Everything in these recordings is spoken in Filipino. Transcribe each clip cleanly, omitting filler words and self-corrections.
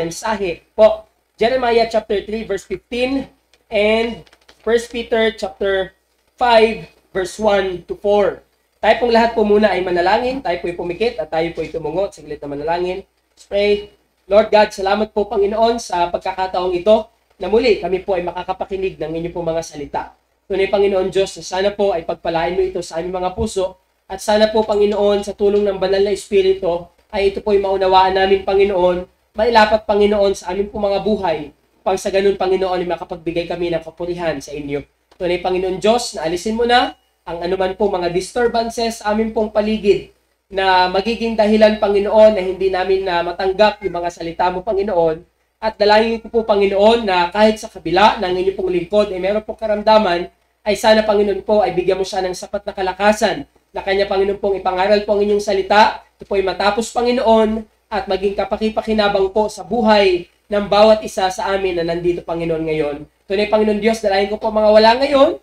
mensahe po. Jeremiah chapter 3 verse 15 and 1 Peter chapter 5 verse 1 to 4. Tayo pong lahat po muna ay manalangin, tayo po ay pumikit at tayo po ay tumungo. Saglit na manalangin. Let's pray. Lord God, salamat po Panginoon sa pagkakataong ito na muli kami po ay makakapakinig ng inyong po mga salita. Tunay Panginoon Diyos, sana po ay pagpalain mo ito sa aming mga puso at sana po Panginoon sa tulong ng banal na Espiritu ay ito po ay maunawaan namin Panginoon, mailapat Panginoon sa aming po mga buhay. Pang sa ganun Panginoon ay makapagbigay kami ng kapurihan sa inyo. Tunay Panginoon Diyos, na alisin mo na ang anuman po mga disturbances sa aming pong paligid na magiging dahilan Panginoon na hindi namin na matanggap yung mga salita mo Panginoon. At dalangin ko po Panginoon na kahit sa kabila ng inyong pong lingkod ay meron pong karamdaman, ay sana Panginoon po ay bigyan mo siya ng sapat na kalakasan na kanya Panginoon pong ipangaral po ang inyong salita. Ito po ay matapos Panginoon at maging kapakipakinabang po sa buhay ng bawat isa sa amin na nandito Panginoon ngayon. Tunay Panginoon Diyos, dalangin ko po mga wala ngayon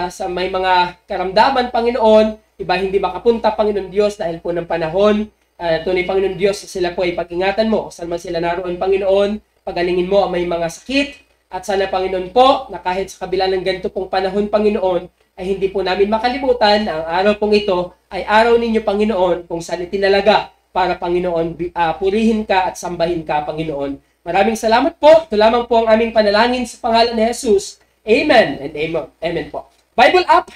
sa may mga karamdaman Panginoon, iba hindi makapunta Panginoon Diyos dahil po ng panahon. Tunay Panginoon Diyos, sila po ay pag-ingatan mo. Saan man sila naroon Panginoon, pagalingin mo ang may mga sakit. At sana Panginoon po, na kahit sa kabila ng ganito pong panahon Panginoon, ay hindi po namin makalimutan na ang araw pong ito ay araw ninyo Panginoon kung saan itinalaga para Panginoon purihin ka at sambahin ka Panginoon. Maraming salamat po. Ito lamang po ang aming panalangin sa pangalan ni Jesus. Amen and amen. Amen po. Bible up.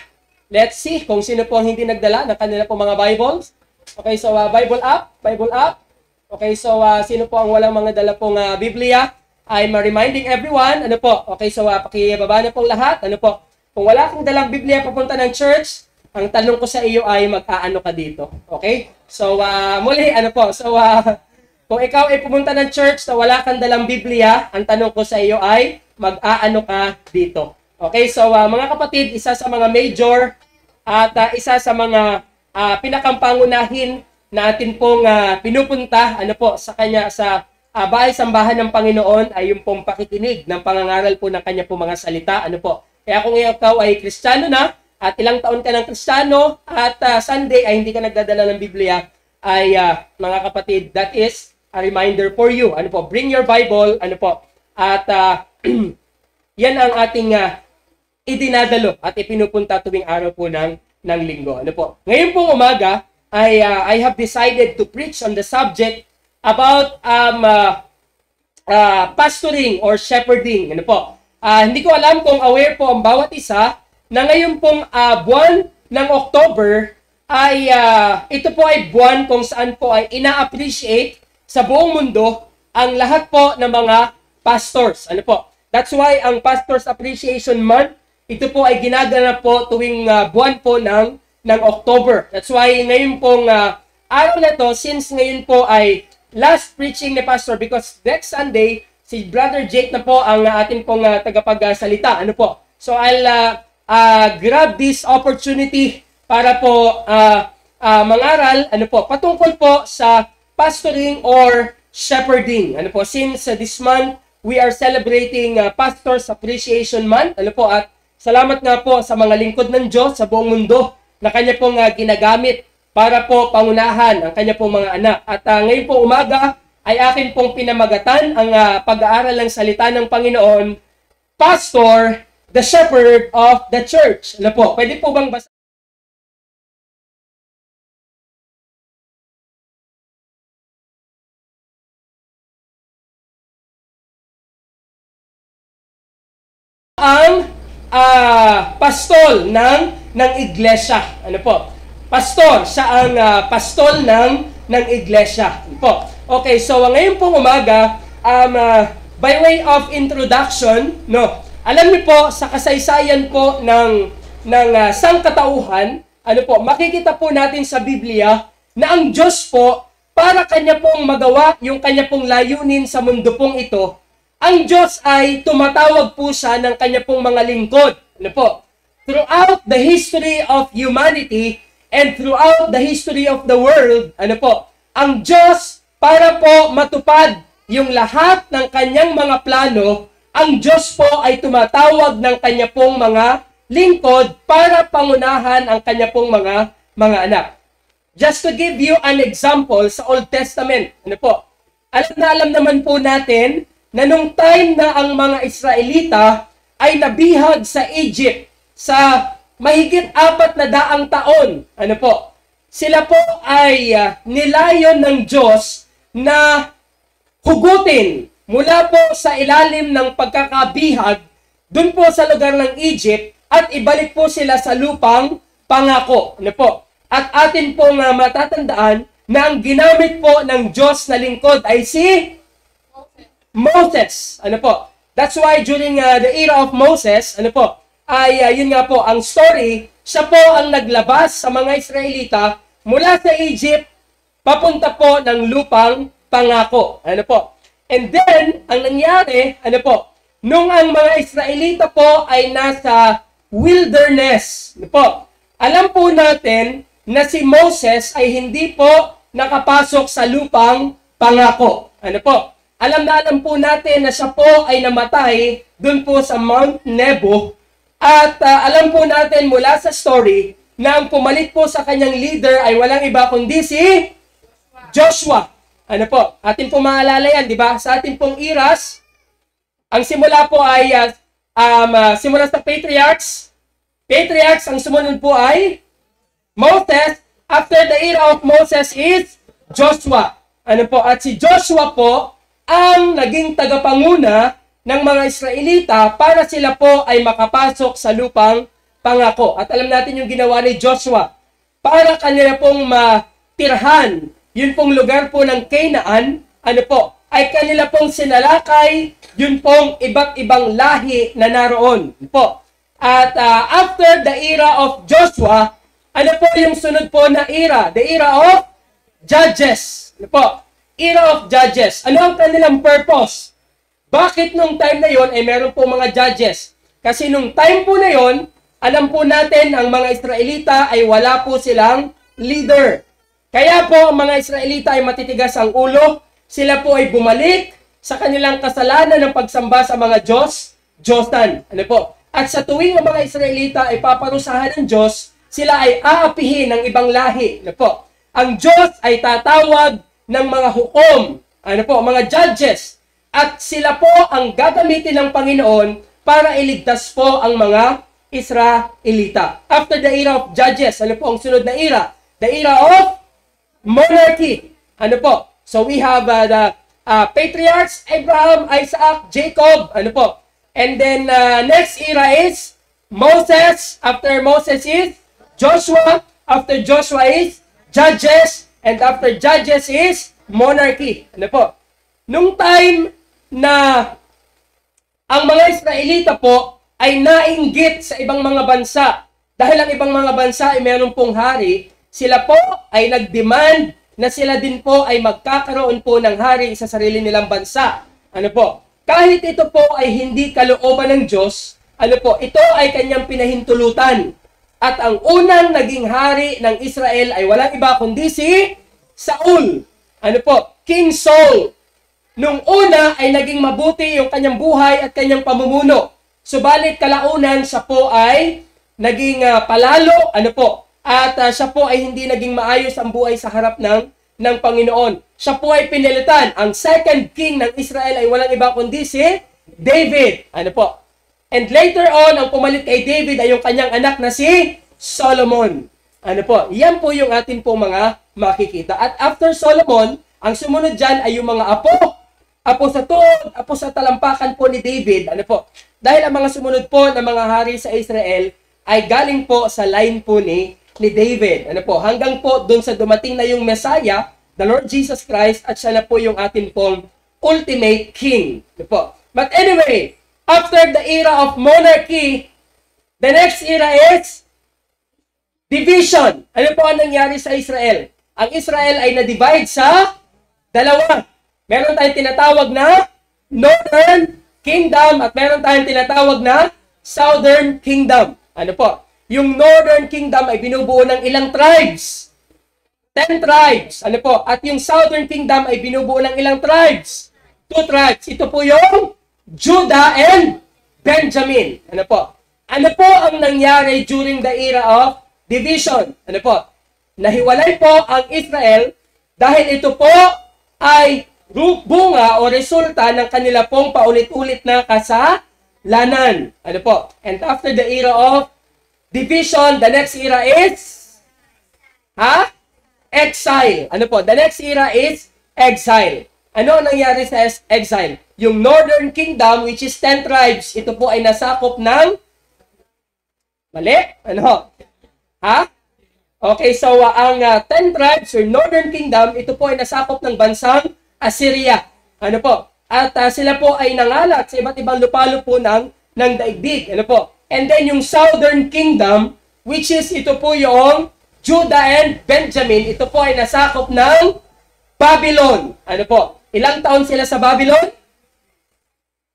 Let's see kung sino po ang hindi nagdala ng kanila po mga Bibles. Okay, so Bible up. Bible up. Okay, so sino po ang walang mga dala pong Biblia? I'm reminding everyone. Ano po? Okay, so pakibaba na pong lahat. Ano po? Kung wala kang dalang Biblia papunta ng church, ang tanong ko sa iyo ay mag-aano ka dito. Okay? So muli, ano po? So kung ikaw ay pumunta ng church na wala kang dalang Biblia, ang tanong ko sa iyo ay mag-aano ka dito. Okay, so mga kapatid, isa sa mga major at isa sa mga pinakampangunahin natin pong pinupunta ano po sa kanya sa bahay-sambahan ng Panginoon ay yung pong pakikinig ng pangangaral po ng kanya pong mga salita. Ano po? Kaya kung ikaw ay Kristiyano na at ilang taon ka ng Kristiyano at Sunday ay hindi ka nagdadala ng Biblia, ay mga kapatid, that is a reminder for you. Ano po? Bring your Bible. Ano po? At yan ang ating idinadalo at ipinupunta tuwing araw po ng linggo. Ano po? Ngayon pong umaga, I have decided to preach on the subject about pastoring or shepherding. Ano po? Hindi ko alam kung aware po ang bawat isa na ngayon pong buwan ng October ay ito po ay buwan kung saan po ay ina-appreciate sa buong mundo ang lahat po ng mga pastors. Ano po? That's why ang Pastors Appreciation Month, ito po ay ginaganap po tuwing buwan po ng October. That's why ngayon pong araw na to, since ngayon po ay last preaching ni Pastor, because next Sunday, si Brother Jake na po ang ating pong tagapagsalita. Ano po? So I'll grab this opportunity para po mangaral ano po, patungkol po sa pastoring or shepherding. Ano po, since this month we are celebrating Pastors Appreciation Month. Ano po, at salamat nga po sa mga lingkod ng Diyos sa buong mundo na kanya pong ginagamit para po pangunahan ang kanya pong mga anak. At ngayon po umaga ay akin pong pinamagatan ang pag-aaral ng salita ng Panginoon, Pastor, the Shepherd of the Church. Ano po, pwede po bang basa? Ang pastol ng iglesia. Ano po? Pastor, siya ang pastol ng iglesia. Ano po? Okay, so ngayon pong umaga, by way of introduction, no, alam niyo po, sa kasaysayan po ng sangkatauhan, ano po, makikita po natin sa Biblia na ang Diyos po, para kanya pong magawa yung kanya pong layunin sa mundo pong ito, ang Diyos ay tumatawag po siya ng kanya pong mga lingkod. Ano po? Throughout the history of humanity and throughout the history of the world, ano po? Ang Diyos, para po matupad yung lahat ng kanyang mga plano, ang Diyos po ay tumatawag ng kanya pong mga lingkod para pangunahan ang kanya pong mga anak. Just to give you an example sa Old Testament, ano po? alam naman po natin na nung time na ang mga Israelita ay nabihag sa Egypt sa mahigit 400 taon. Ano po? Sila po ay nilayon ng Diyos na hugutin mula po sa ilalim ng pagkakabihag dun po sa lugar ng Egypt at ibalik po sila sa lupang pangako. Ano po? At atin pong matatandaan na ang ginamit po ng Diyos na lingkod ay si Moses. Ano po? That's why during the era of Moses, ano po, ay yun nga po, ang story, siya po ang naglabas sa mga Israelita mula sa Egypt papunta po ng lupang pangako. Ano po? And then, ang nangyari, ano po, nung ang mga Israelita po ay nasa wilderness, ano po, alam po natin na si Moses ay hindi po nakapasok sa lupang pangako. Ano po? Alam na alam po natin na siya po ay namatay dun po sa Mount Nebo. At alam po natin mula sa story na ang pumalit po sa kanyang leader ay walang iba kundi si Joshua. Ano po? Atin po maalala yan, di ba? Sa atin pong iras, ang simula po ay simula sa Patriarchs. Patriarchs, ang sumunod po ay Moses. After the era of Moses is Joshua. Ano po? At si Joshua po ang naging tagapanguna ng mga Israelita para sila po ay makapasok sa lupang pangako. At alam natin yung ginawa ni Joshua para kanila pong matirhan yun pong lugar po ng Canaan, ano po, ay kanila pong sinalakay yun pong iba't ibang lahi na naroon. Po. At after the era of Joshua, ano po yung sunod po na era? The era of Judges. Ano po? Era of Judges. Ano ang kanilang purpose? Bakit nung time na yon ay meron po mga judges? Kasi nung time po na yon, alam po natin ang mga Israelita ay wala po silang leader. Kaya po ang mga Israelita ay matitigas ang ulo. Sila po ay bumalik sa kanilang kasalanan ng pagsamba sa mga Diyosan. Ano po? At sa tuwing ang mga Israelita ay paparusahan ng Diyos, sila ay aapihin ng ibang lahi. Ano po? Ang Diyos ay tatawag ng mga hukom, ano po, mga judges. At sila po ang gagamitin ng Panginoon para iligtas po ang mga Israelita. After the era of Judges, ano po ang sunod na era? The era of monarchy. Ano po? So we have the patriarchs, Abraham, Isaac, Jacob, ano po? And then next era is Moses. After Moses is Joshua. After Joshua is Judges. And after Judges is monarchy. Ano po? Nung time na ang mga Israelita po ay nainggit sa ibang mga bansa, dahil ang ibang mga bansa ay meron pong hari, sila po ay nag-demand na sila din po ay magkakaroon po ng hari sa sarili nilang bansa. Ano po? Kahit ito po ay hindi kalooban ng Diyos, ano po, ito ay kanyang pinahintulutan. At ang unang naging hari ng Israel ay walang iba kundi si Saul. Ano po? King Saul. Nung una ay naging mabuti yung kanyang buhay at kanyang pamumuno. Subalit kalaunan siya po ay naging palalo. Ano po? At siya po ay hindi naging maayos ang buhay sa harap ng Panginoon. Siya po ay pinilitan. Ang second king ng Israel ay walang iba kundi si David. Ano po? And later on, ang pumalit kay David ay yung kanyang anak na si Solomon. Ano po? Yan po yung atin po mga makikita. At after Solomon, ang sumunod dyan ay yung mga apo sa tuod, apo sa talampakan po ni David. Ano po? Dahil ang mga sumunod po na mga hari sa Israel ay galing po sa line po ni David. Ano po? Hanggang po doon sa dumating na yung Messiah, the Lord Jesus Christ, at siya na po yung atin pong ultimate king. Ano po? But anyway, after the era of monarchy, the next era is division. Ano po ang nangyari sa Israel? Ang Israel ay na-divide sa dalawa. Meron tayong tinatawag na Northern Kingdom at meron tayong tinatawag na Southern Kingdom. Ano po? Yung Northern Kingdom ay binubuo ng ilang tribes? 10 tribes. Ano po? At yung Southern Kingdom ay binubuo ng ilang tribes? 2 tribes. Ito po yung Judah and Benjamin. Ano po? Ano po ang nangyari during the era of division? Ano po? Nahiwalay po ang Israel dahil ito po ay bunga o resulta ng kanila pong paulit-ulit na kasalanan. Ano po? And after the era of division, the next era is exile. Ano po? The next era is exile. Ano ang nangyari sa exile? Yung Northern Kingdom, which is 10 tribes, ito po ay nasakop ng mali? Ano? Okay, so ang 10 tribes or Northern Kingdom, ito po ay nasakop ng bansang Assyria. Ano po? At sila po ay nangalat sa iba't ibang lupalo po ng daigdig. Ano po? And then yung Southern Kingdom, which is ito po yung Judah and Benjamin, ito po ay nasakop ng Babylon. Ano po? Ilang taon sila sa Babylon?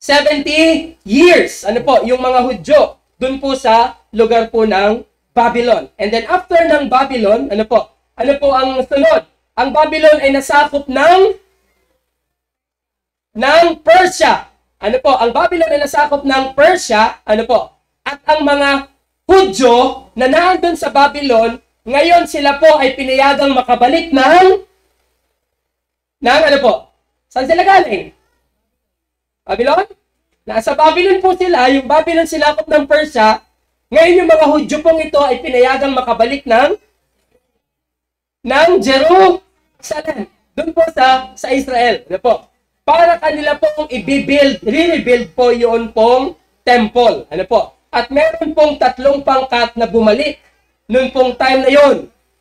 70 years. Ano po? Yung mga Hudyo, dun po sa lugar po ng Babylon. And then after ng Babylon, ano po? Ano po ang sunod? Ang Babylon ay nasakop ng Persia. Ano po? Ang Babylon ay nasakop ng Persia. Ano po? At ang mga Hudyo na naandun sa Babylon, ngayon sila po ay pinayagang makabalik ng ano po? Saan sila galing? Babylon? Nasa Babylon po sila. Yung Babylon silakop ng Persia. Ngayon yung mga Hudyo pong ito ay pinayagang makabalik ng Jerusalem. Doon po sa Israel. Ano po? Para kanila pong re-rebuild po yun pong temple. Ano po? At meron pong 3 pangkat na bumalik noong pong time na yon.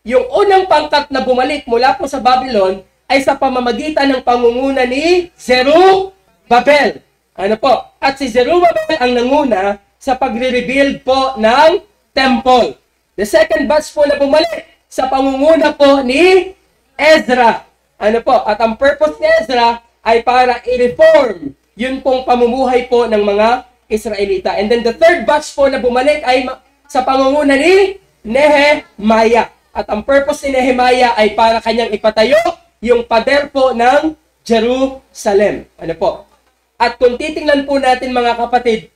Yung unang pangkat na bumalik mula po sa Babylon ay sa pamamagitan ng pangunguna ni Zerubbabel. Ano po? At si Zerubbabel ang nanguna sa pagre-rebuild po ng temple. The second batch po na bumalik sa pangunguna po ni Ezra. Ano po? At ang purpose ni Ezra ay para i-reform yun pong pamumuhay po ng mga Israelita. And then the third batch po na bumalik ay sa pangunguna ni Nehemiah. At ang purpose ni Nehemiah ay para kanyang ipatayo yung pader po ng Jerusalem. Ano po? At kung titingnan po natin mga kapatid,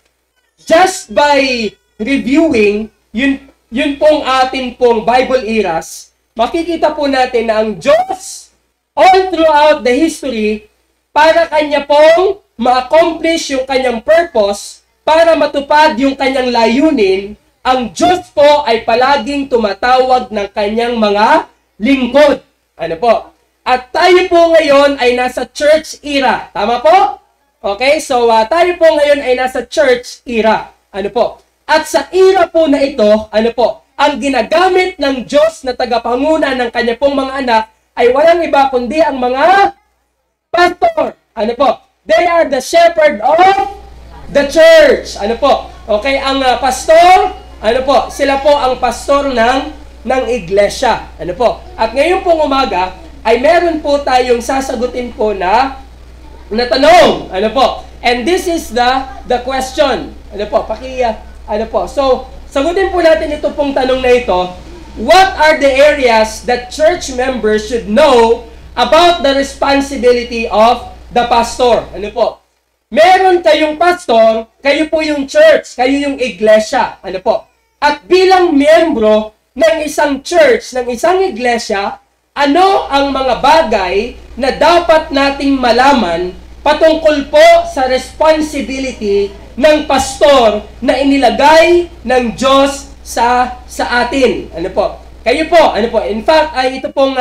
just by reviewing yun pong atin pong Bible eras, makikita po natin na ang Diyos all throughout the history para kanya pong ma-accomplish yung kanyang purpose, para matupad yung kanyang layunin, ang Diyos po ay palaging tumatawag ng kanyang mga lingkod. Ano po? At tayo po ngayon ay nasa church era. Tama po? Okay? So, tayo po ngayon ay nasa church era. Ano po? At sa era po na ito, ano po? Ang ginagamit ng Diyos na tagapanguna ng kanya pong mga anak ay walang iba kundi ang mga pastor. Ano po? They are the shepherd of the church. Ano po? Okay, ang pastor, ano po? Sila po ang pastor ng iglesia. Ano po? At ngayon pong umaga ay meron po tayong sasagutin po na tanong. Ano po? And this is the question. Ano po? Ano po? So, sagutin po natin ito pong tanong na ito. What are the areas that church members should know about the responsibility of the pastor? Ano po? Meron kayong pastor, kayo po yung church, kayo yung iglesia. Ano po? At bilang miyembro ng isang church, ng isang iglesia, ano ang mga bagay na dapat nating malaman patungkol po sa responsibility ng pastor na inilagay ng Diyos sa atin? Ano po? Kayo po, ano po? In fact, ay ito pong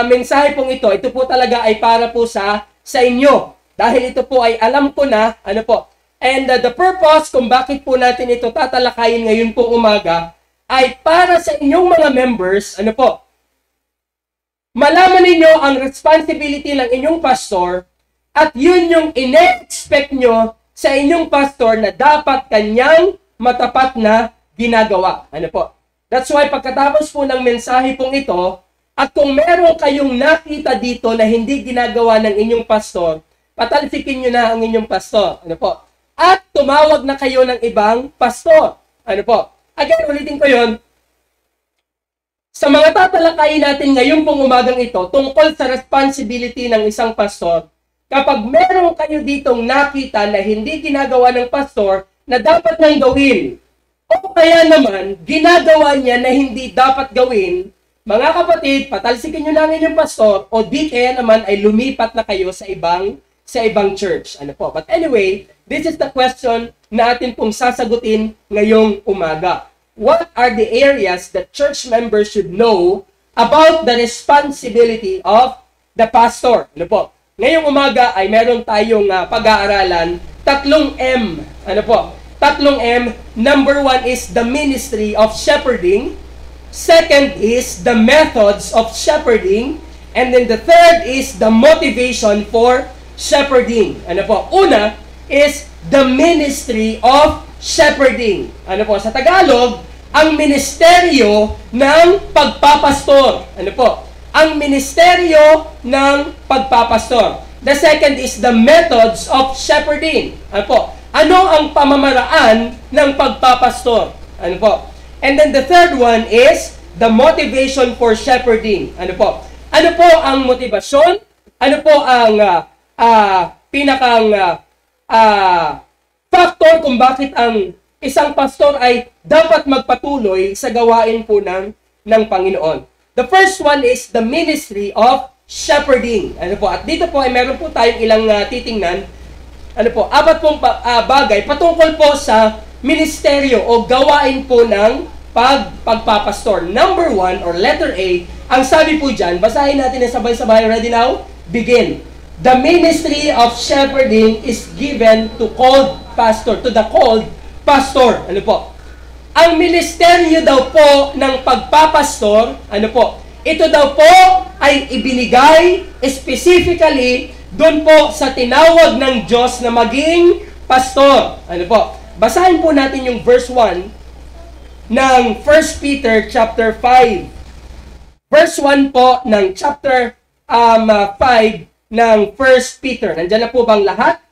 mensahe pong ito po talaga ay para po sa inyo. Dahil ito po ay alam ko na, ano po, and the purpose kung bakit po natin ito tatalakayin ngayon pong umaga, ay para sa inyong mga members, ano po, malaman ninyo ang responsibility ng inyong pastor, at yun yung ine-expect nyo sa inyong pastor na dapat kanyang matapat na ginagawa. Ano po? That's why pagkatapos po ng mensahe pong ito, at kung meron kayong nakita dito na hindi ginagawa ng inyong pastor, patalsikin nyo na ang inyong pastor. Ano po? At tumawag na kayo ng ibang pastor. Ano po? Again, ulitin ko yun. Sa mga tatalakayin natin ngayon pong umagang ito, tungkol sa responsibility ng isang pastor, kapag meron kayo ditong nakita na hindi ginagawa ng pastor na dapat nang gawin, o kaya naman, ginagawa niya na hindi dapat gawin, mga kapatid, patalsikin nyo lang inyong pastor o di kaya naman ay lumipat na kayo sa ibang church. Ano po? But anyway, this is the question na atin pong sasagutin ngayong umaga. What are the areas that church members should know about the responsibility of the pastor? Ano po? Ngayong umaga ay meron tayong pag-aaralan, 3 M. Ano po? 3 M. Number 1 is the ministry of shepherding. Second is the methods of shepherding. And then the third is the motivation for shepherding. Ano po? Una is the ministry of shepherding. Ano po? Sa Tagalog, ang ministeryo ng pagpapastor. Ano po? Ang ministeryo ng pagpapastor. The second is the methods of shepherding. Ano po? Ano ang pamamaraan ng pagpapastor? Ano po? And then the third one is the motivation for shepherding. Ano po? Ano po ang motivasyon? Ano po ang pinakang factor kung bakit ang isang pastor ay dapat magpatuloy sa gawain po ng Panginoon? The first one is the ministry of shepherding. Ano po? At dito po ay meron po tayong ilang titingnan. Ano po? 4 pong bagay patungkol po sa ministeryo o gawain po ng pagpapastor. Number 1 or letter A, ang sabi po dyan, basahin natin na sabay-sabay. Ready now? Begin. The ministry of shepherding is given to the called pastor. Ano po? Ang ministeryo daw po ng pagpapastor, ano po? Ito daw po ay ibinigay specifically doon po sa tinawag ng Diyos na maging pastor. Ano po? Basahin po natin yung verse 1 ng 1 Peter chapter 5. Verse 1 po ng chapter 5 ng 1 Peter. Nandiyan na po bang lahat?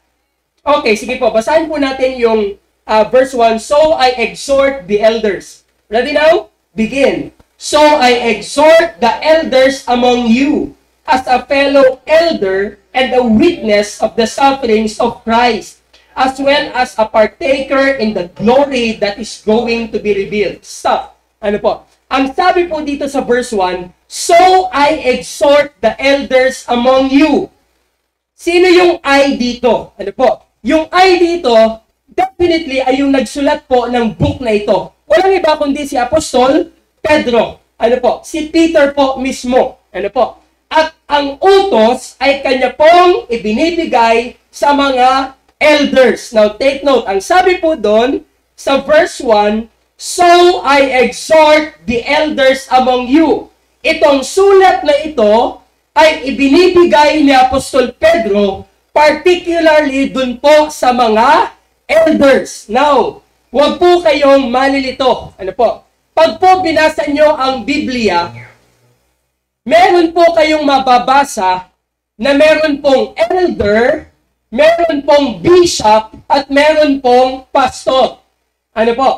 Okay, sige po. Basahin po natin yung verse 1. So I exhort the elders. Ready now? Begin. So I exhort the elders among you as a fellow elder and a witness of the sufferings of Christ, as well as a partaker in the glory that is going to be revealed. Stop. Ano po? Ang sabi po dito sa verse 1, so I exhort the elders among you. Sino yung I dito? Ano po? Yung I dito, definitely ay yung nagsulat po ng book na ito. Walang iba kundi si Apostol Pedro. Ano po? Si Peter po mismo. Ano po? At ang utos ay kanya pong ibinibigay sa mga elders. Now, take note. Ang sabi po doon sa verse 1, so I exhort the elders among you. Itong sulat na ito ay ibinibigay ni Apostol Pedro particularly dun po sa mga elders. Now, huwag po kayong malilito. Ano po? Pag po binasa nyo ang Biblia, meron po kayong mababasa na meron pong elder, meron pong bishop, at meron pong pastor. Ano po?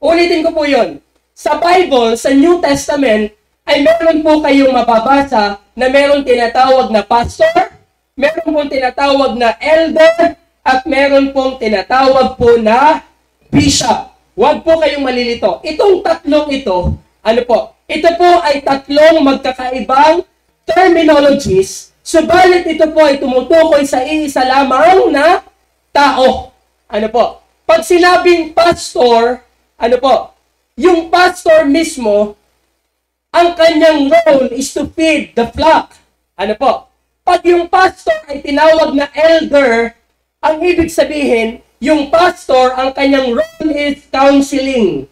Ulitin ko po yun. Sa Bible, sa New Testament, ay meron po kayong mababasa na meron tinatawag na pastor, meron pong tinatawag na elder, at meron pong tinatawag po na bishop. Huwag po kayong malilito. Itong tatlong ito, ano po? Ito po ay tatlong magkakaibang terminologies, subalit ito po ay tumutukoy sa iisa lamang na tao. Ano po? Pag sinabing pastor, ano po? Yung pastor mismo, ang kanyang role is to feed the flock. Ano po? Pag yung pastor ay tinawag na elder, ang ibig sabihin, yung pastor, ang kanyang role is counseling,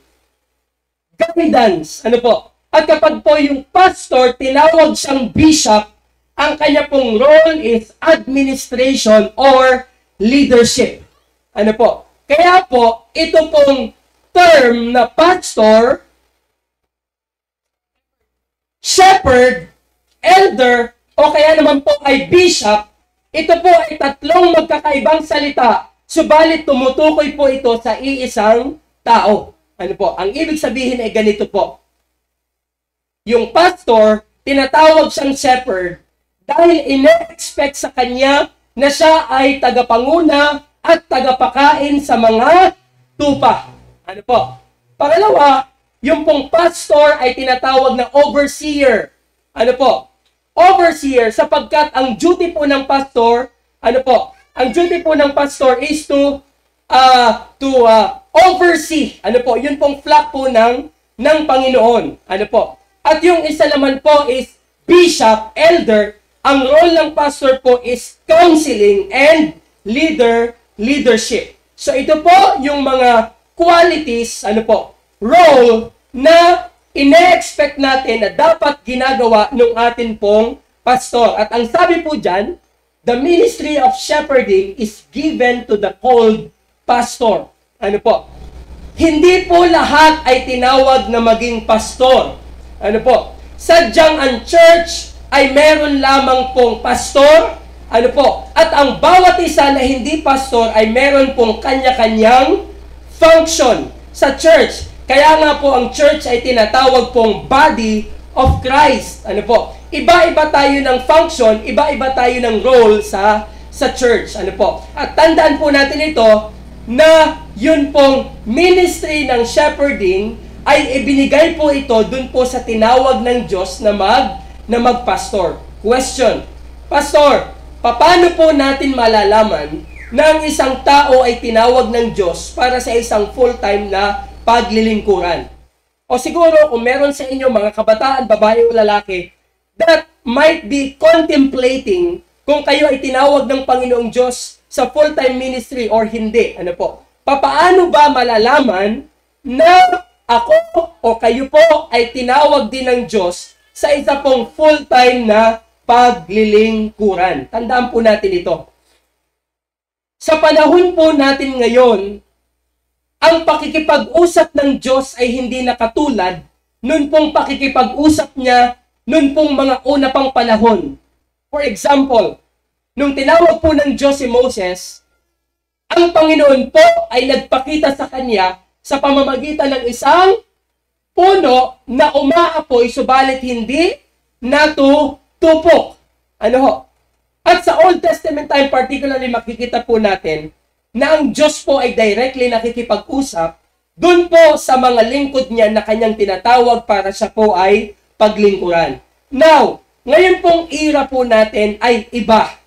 guidance. Ano po? At kapag po yung pastor, tinawag siyang bishop, ang kanya pong role is administration or leadership. Ano po? Kaya po, ito pong term na pastor, shepherd, elder, o kaya naman po ay bishop, ito po ay tatlong magkakaibang salita, subalit tumutukoy po ito sa iisang tao. Ano po? Ang ibig sabihin ay ganito po. Yung pastor, tinatawag siyang shepherd dahil ina-expect sa kanya na siya ay tagapanguna at tagapakain sa mga tupa. Ano po? Pangalawa, yung pong pastor ay tinatawag na overseer. Ano po? Overseer, sapagkat ang duty po ng pastor, ano po? Ang duty po ng pastor is to oversee. Ano po? Yun pong flock po ng Panginoon. Ano po? At yung isa naman po is bishop, elder. Ang role ng pastor po is counseling and leadership. So ito po yung mga qualities, ano po, role na ine-expect natin na dapat ginagawa ng atin pong pastor. At ang sabi po dyan, the ministry of shepherding is given to the called pastor. Ano po? Hindi po lahat ay tinawag na maging pastor. Ano po? Sadyang ang church ay meron lamang pong pastor. Ano po? At ang bawat isa na hindi pastor ay meron pong kanya-kanyang function sa church. Kaya nga po ang church ay tinatawag pong body of Christ. Ano po? Iba-iba tayo ng function, iba-iba tayo ng role sa church. Ano po? At tandaan po natin ito na yun pong ministry ng shepherding ay ibinigay po ito dun po sa tinawag ng Diyos na magpastor. Question: Pastor, paano po natin malalaman na ang isang tao ay tinawag ng Diyos para sa isang full-time na paglilingkuran? O siguro kung meron sa inyo mga kabataan, babae o lalaki, that might be contemplating kung kayo ay tinawag ng Panginoong Diyos sa full-time ministry or hindi. Ano po? Papaano ba malalaman na ako o kayo po ay tinawag din ng Diyos sa isa pong full-time na paglilingkuran? Tandaan po natin ito. Sa panahon po natin ngayon, ang pakikipag-usap ng Diyos ay hindi nakatulad nun pong pakikipag-usap niya nun pong mga una pang panahon. For example, nung tinawag po ng Diyos si Moses, ang Panginoon po ay nagpakita sa kanya sa pamamagitan ng isang puno na umaapoy subalit hindi natutupok. Ano ho? At sa Old Testament time particularly makikita po natin na ang Diyos po ay directly nakikipag-usap doon po sa mga lingkod niya na kanyang tinatawag para siya po ay paglingkuran. Now, ngayon pong era po natin ay iba.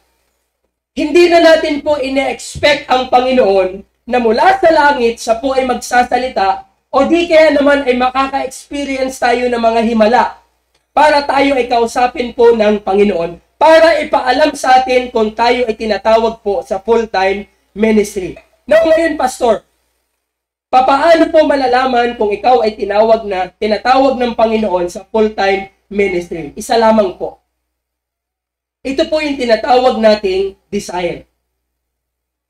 Hindi na natin po ine-expect ang Panginoon na mula sa langit siya po ay magsasalita o di kaya naman ay makaka-experience tayo ng mga himala para tayo ay kausapin po ng Panginoon para ipaalam sa atin kung tayo ay tinatawag po sa full-time ministry. Now ngayon, Pastor, papaano po malalaman kung ikaw ay tinatawag ng Panginoon sa full-time ministry? Isa lamang po. Ito po yung tinatawag nating desire.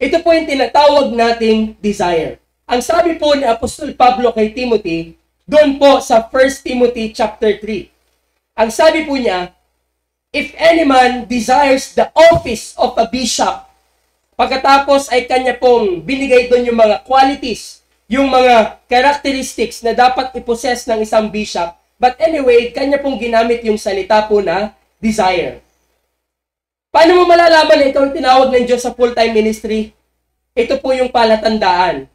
Ito po yung tinatawag nating desire. Ang sabi po ni Apostol Pablo kay Timothy, doon po sa 1 Timothy chapter 3. Ang sabi po niya, if any man desires the office of a bishop, pagkatapos ay kanya pong binigay doon yung mga qualities, yung mga characteristics na dapat ipossess ng isang bishop. But anyway, kanya pong ginamit yung salita po na desire. Paano mo malalaman na ikaw ang tinawag ng Diyos sa full-time ministry? Ito po yung palatandaan.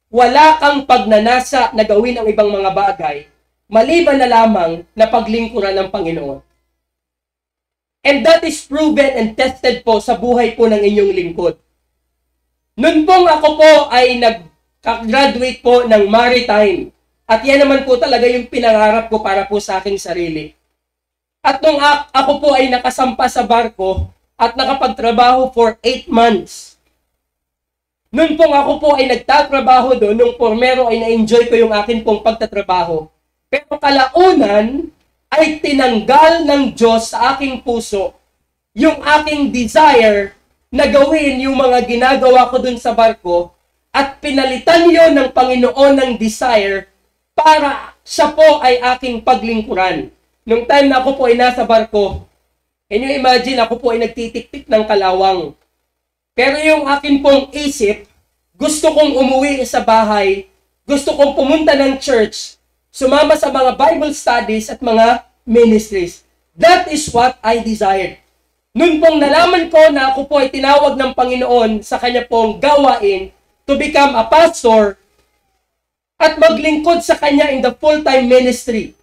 Wala kang pagnanasa na gawin ang ibang mga bagay, maliban na lamang na paglingkuran ng Panginoon. And that is proven and tested po sa buhay po ng inyong lingkod. Noon pong ako po ay nag-graduate po ng maritime. At yan naman po talaga yung pinangarap ko para po sa aking sarili. At nung ako po ay nakasampa sa barko at nakapagtrabaho for 8 months. Noon pong ako po ay nagtatrabaho doon, nung pormero ay na-enjoy ko yung akin pong pagtatrabaho. Pero kalaunan ay tinanggal ng Diyos sa aking puso yung aking desire na gawin yung mga ginagawa ko dun sa barko at pinalitan yon ng Panginoon ng desire para siya po ay aking paglingkuran. Nung time na ako po ay nasa barko, can you imagine, ako po ay nagtitik-tik ng kalawang. Pero yung akin pong isip, gusto kong umuwi sa bahay, gusto kong pumunta ng church, sumama sa mga Bible studies at mga ministries. That is what I desired. Noon pong nalaman ko na ako po ay tinawag ng Panginoon sa kanya pong gawain to become a pastor, at maglingkod sa Kanya in the full-time ministry.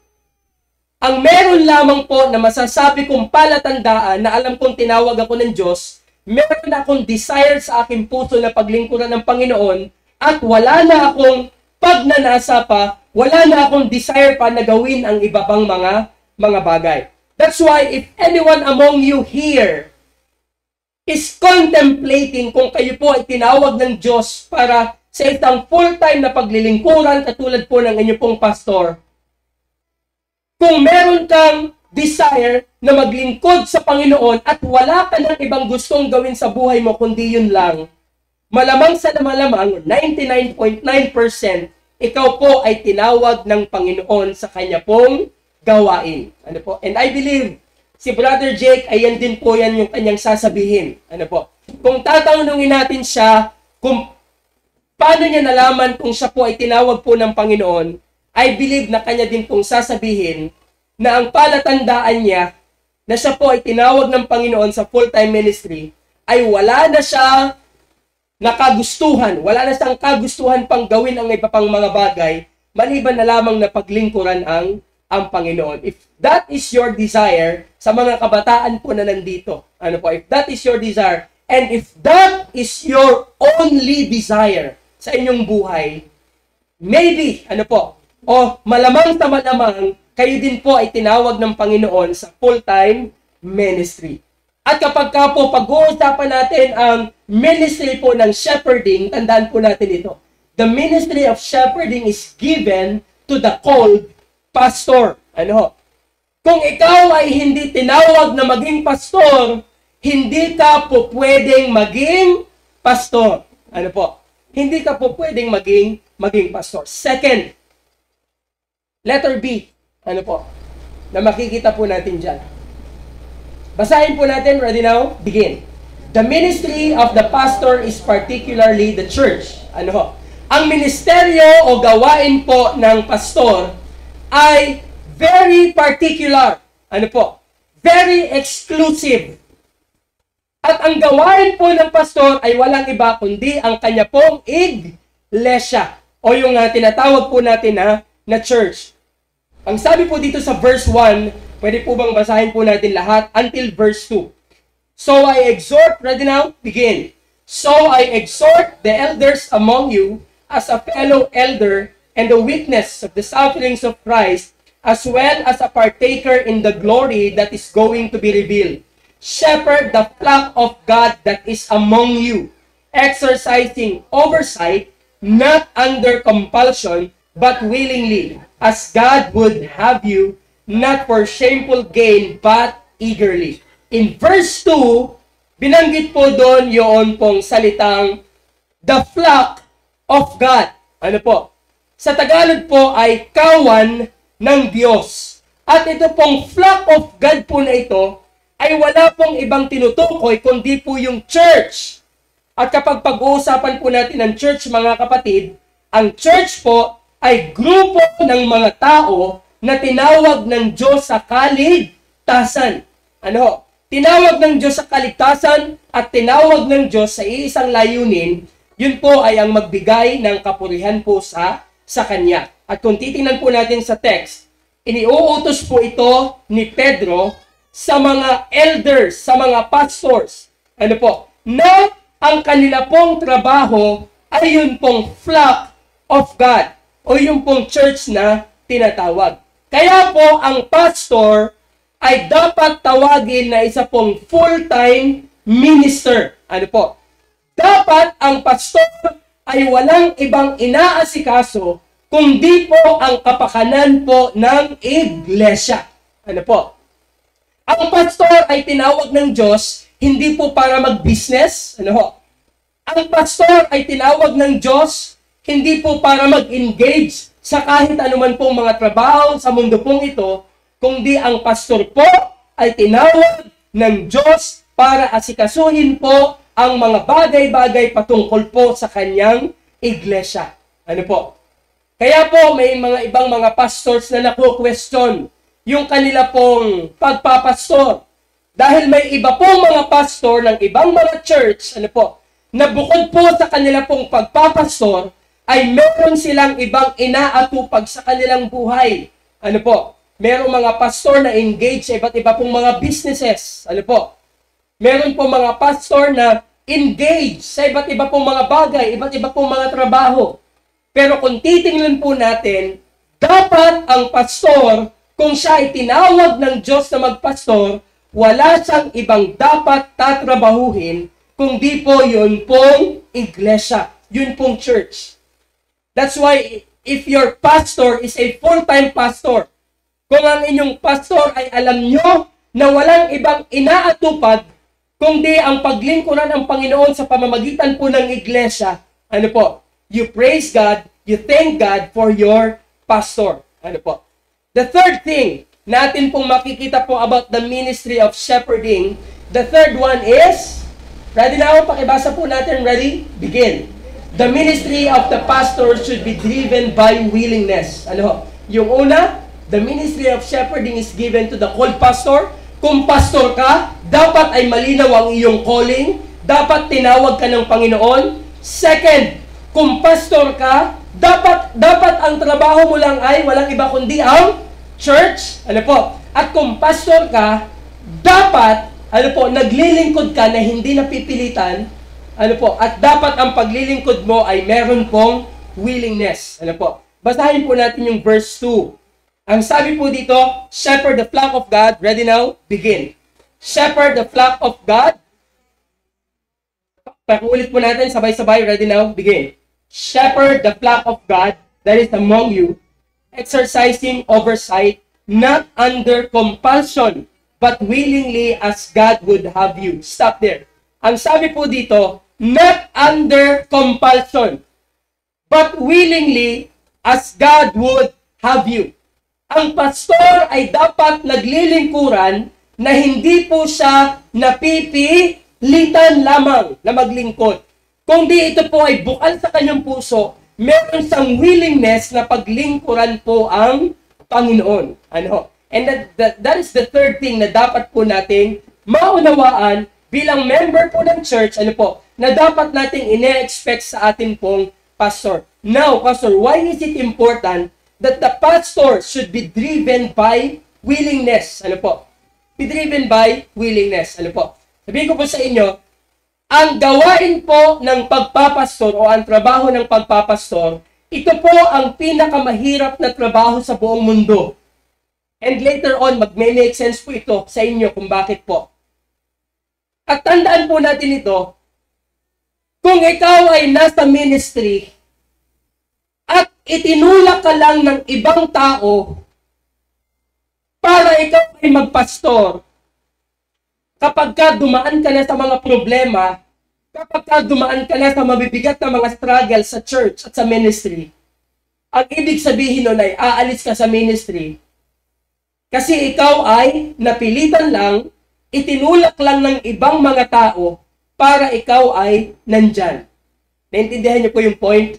Ang meron lamang po na masasabi kong palatandaan na alam kong tinawag ako ng Diyos, meron akong desire sa aking puso na paglingkuran ng Panginoon at wala na akong pagnanasa pa, wala na akong desire pa na gawin ang iba pang mga bagay. That's why if anyone among you here is contemplating kung kayo po ay tinawag ng Diyos para sa isang full-time na paglilingkuran katulad po ng inyong pong pastor, kung meron kang desire na maglingkod sa Panginoon at wala ka ng ibang gustong gawin sa buhay mo kundi yun lang, malamang sa malamang 99.9% ikaw po ay tinawag ng Panginoon sa kanya pong gawain. Ano po? And I believe si Brother Jake, ayan din po yan yung kanyang sasabihin. Ano po? Kung tatanungin natin siya kung paano niya nalaman kung siya po ay tinawag po ng Panginoon, I believe na kanya din pong sasabihin na ang palatandaan niya na siya po ay tinawag ng Panginoon sa full-time ministry ay wala na siya nakagustuhan, wala na siyang kagustuhan pang gawin ang iba pang mga bagay, maliban na lamang na paglingkuran ang Panginoon. If that is your desire, sa mga kabataan po na nandito, ano po, if that is your desire, and if that is your only desire sa inyong buhay, maybe, ano po, o malamang sa malamang, kayo din po ay tinawag ng Panginoon sa full-time ministry. At kapag ka po pag-uusapan natin ang ministry po ng shepherding, tandaan po natin ito. The ministry of shepherding is given to the called pastor. Ano? Kung ikaw ay hindi tinawag na maging pastor, hindi ka po pwedeng maging pastor. Ano po? Hindi ka po pwedeng maging pastor. Second, letter B. Ano po? Na makikita po natin dyan. Basahin po natin. Ready now? Begin. The ministry of the pastor is particularly the church. Ano ho? Ang ministeryo o gawain po ng pastor ay very particular. Ano po? Very exclusive. At ang gawain po ng pastor ay walang iba kundi ang kanya pong iglesia. O yung tinatawag po natin na church. Ang sabi po dito sa verse 1, pwede po bang basahin po natin lahat until verse 2. So I exhort, ready now? Begin. So I exhort the elders among you as a fellow elder and the witness of the sufferings of Christ, as well as a partaker in the glory that is going to be revealed. Shepherd the flock of God that is among you, exercising oversight, not under compulsion, but willingly, as God would have you, not for shameful gain, but eagerly. In verse 2, binanggit po doon yung pong salitang the flock of God. Ano po? Sa Tagalog po ay kawan ng Diyos. At ito pong flock of God po na ito ay wala pong ibang tinutukoy kundi po yung church. At kapag pag-uusapan po natin ng church, mga kapatid, ang church po ay grupo ng mga tao na tinawag ng Diyos sa kaligtasan. Ano? Tinawag ng Diyos sa kaligtasan at tinawag ng Diyos sa iisang layunin, yun po ay ang magbigay ng kapurihan po sa Kanya. At kung titingnan po natin sa text, iniuutos po ito ni Pedro sa mga elders, sa mga pastors. Ano po? Na ang kanila pong trabaho ay yun pong flock of God o yung pong church na tinatawag. Kaya po ang pastor ay dapat tawagin na isa pong full-time minister. Ano po? Dapat ang pastor ay walang ibang inaasikaso kundi po ang kapakanan po ng iglesia. Ano po? Ang pastor ay tinawag ng Diyos hindi po para mag-business. Ano ho? Ang pastor ay tinawag ng Diyos hindi po para mag-engage sa kahit anuman pong mga trabaho sa mundo pong ito, kundi ang pastor po ay tinawag ng Diyos para asikasuhin po ang mga bagay-bagay patungkol po sa kanyang iglesia. Ano po? Kaya po may mga ibang mga pastors na naku-question yung kanila pong pagpapastor. Dahil may iba pong mga pastor ng ibang mga church, ano po, na bukod po sa kanila pong pagpapastor, ay meron silang ibang inaatupag sa kanilang buhay. Ano po? Merong mga pastor na engage sa iba't iba pong mga businesses. Ano po? Meron po mga pastor na engage sa iba't iba pong mga bagay, iba't iba pong mga trabaho. Pero kung titingnan po natin, dapat ang pastor, kung siya ay tinawag ng Diyos na magpastor, wala siyang ibang dapat tatrabahuhin, kundi po yun pong iglesia, yun pong church. That's why if your pastor is a full-time pastor, kung ang inyong pastor ay alam nyo na walang ibang inaatupag, kundi ang paglingkuran ng Panginoon sa pamamagitan po ng iglesia, ano po, you praise God, you thank God for your pastor. Ano po? The third thing natin pong makikita po about the ministry of shepherding, the third one is, ready now? Pakibasa po natin, ready? Begin. The ministry of the pastor should be driven by willingness. Ano? Yung una, the ministry of shepherding is given to the called pastor. Kung pastor ka, dapat ay malinaw ang iyong calling. Dapat tinawag ka ng Panginoon. Second, kung pastor ka, dapat ang trabaho mo lang ay walang iba kundi ang church. Ano po? At kung pastor ka, dapat, ano po, naglilingkod ka na hindi napipilitan. Ano po? At dapat ang paglilingkod mo ay meron pong willingness. Ano po? Basahin po natin yung verse 2. Ang sabi po dito, shepherd the flock of God. Ready now? Begin. Shepherd the flock of God. Pakulit po natin, sabay-sabay. Ready now? Begin. Shepherd the flock of God that is among you, exercising oversight, not under compulsion, but willingly as God would have you. Stop there. Ang sabi po dito, not under compulsion, but willingly as God would have you. Ang pastor ay dapat naglilingkuran na hindi po siya napipilitan lamang na maglingkod. Kung di ito po ay bukal sa kanyang puso, meron siyang willingness na paglingkuran po ang Panginoon. Ano? And that is the third thing na dapat po nating maunawaan bilang member po ng church, ano po, na dapat nating ine-expect sa atin pong pastor. Now, pastor, why is it important that the pastor should be driven by willingness? Ano po? Be driven by willingness. Ano po? Sabihin ko po sa inyo, ang gawain po ng pagpapastor o ang trabaho ng pagpapastor, ito po ang pinakamahirap na trabaho sa buong mundo. And later on, mag-make sense po ito sa inyo kung bakit po. At tandaan po natin ito, kung ikaw ay nasa ministry, at itinulak ka lang ng ibang tao para ikaw ay magpastor, kapag ka dumaan ka na sa mga problema, kapag ka dumaan ka na sa mabibigat na mga struggle sa church at sa ministry, ang ibig sabihin nun ay aalis ka sa ministry kasi ikaw ay napilitan lang, itinulak lang ng ibang mga tao para ikaw ay nandyan. Naintindihan niyo po yung point?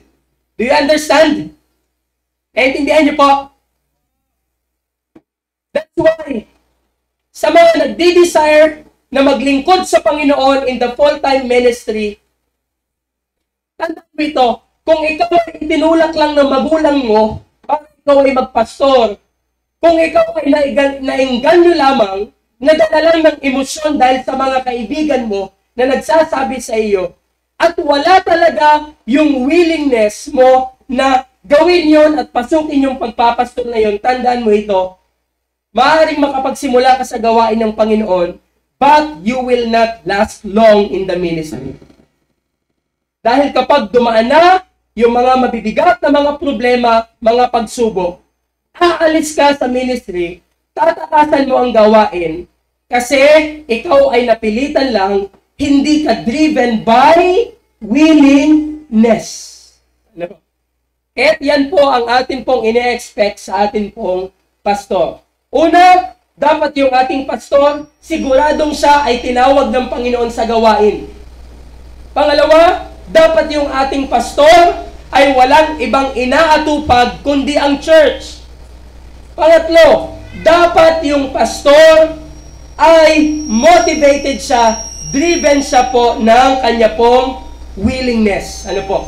Do you understand? Naintindihan niyo po? That's why, sa mga nagdi-desire na maglingkod sa Panginoon in the full-time ministry, tandaan mo ito, kung ikaw ay itinulak lang ng magulang mo para ikaw ay magpastor, kung ikaw ay nainganyo lamang, nadala lang ng emosyon dahil sa mga kaibigan mo na nagsasabi sa iyo, at wala talaga yung willingness mo na gawin yon at pasukin yung pagpapastor na yon, tandaan mo ito, maaaring makapagsimula ka sa gawain ng Panginoon, but you will not last long in the ministry. Dahil kapag dumaan na yung mga mabibigat na mga problema, mga pagsubok, aalis ka sa ministry, tatakasan mo ang gawain, kasi ikaw ay napilitan lang, hindi ka driven by willingness. Ano? At yan po ang atin pong ine-expect sa atin pong pastor. Una, dapat yung ating pastor, siguradong siya ay tinawag ng Panginoon sa gawain. Pangalawa, dapat yung ating pastor ay walang ibang inaatupag kundi ang church. Pangatlo, dapat yung pastor ay motivated siya, driven siya po ng kanya pong willingness. Ano po?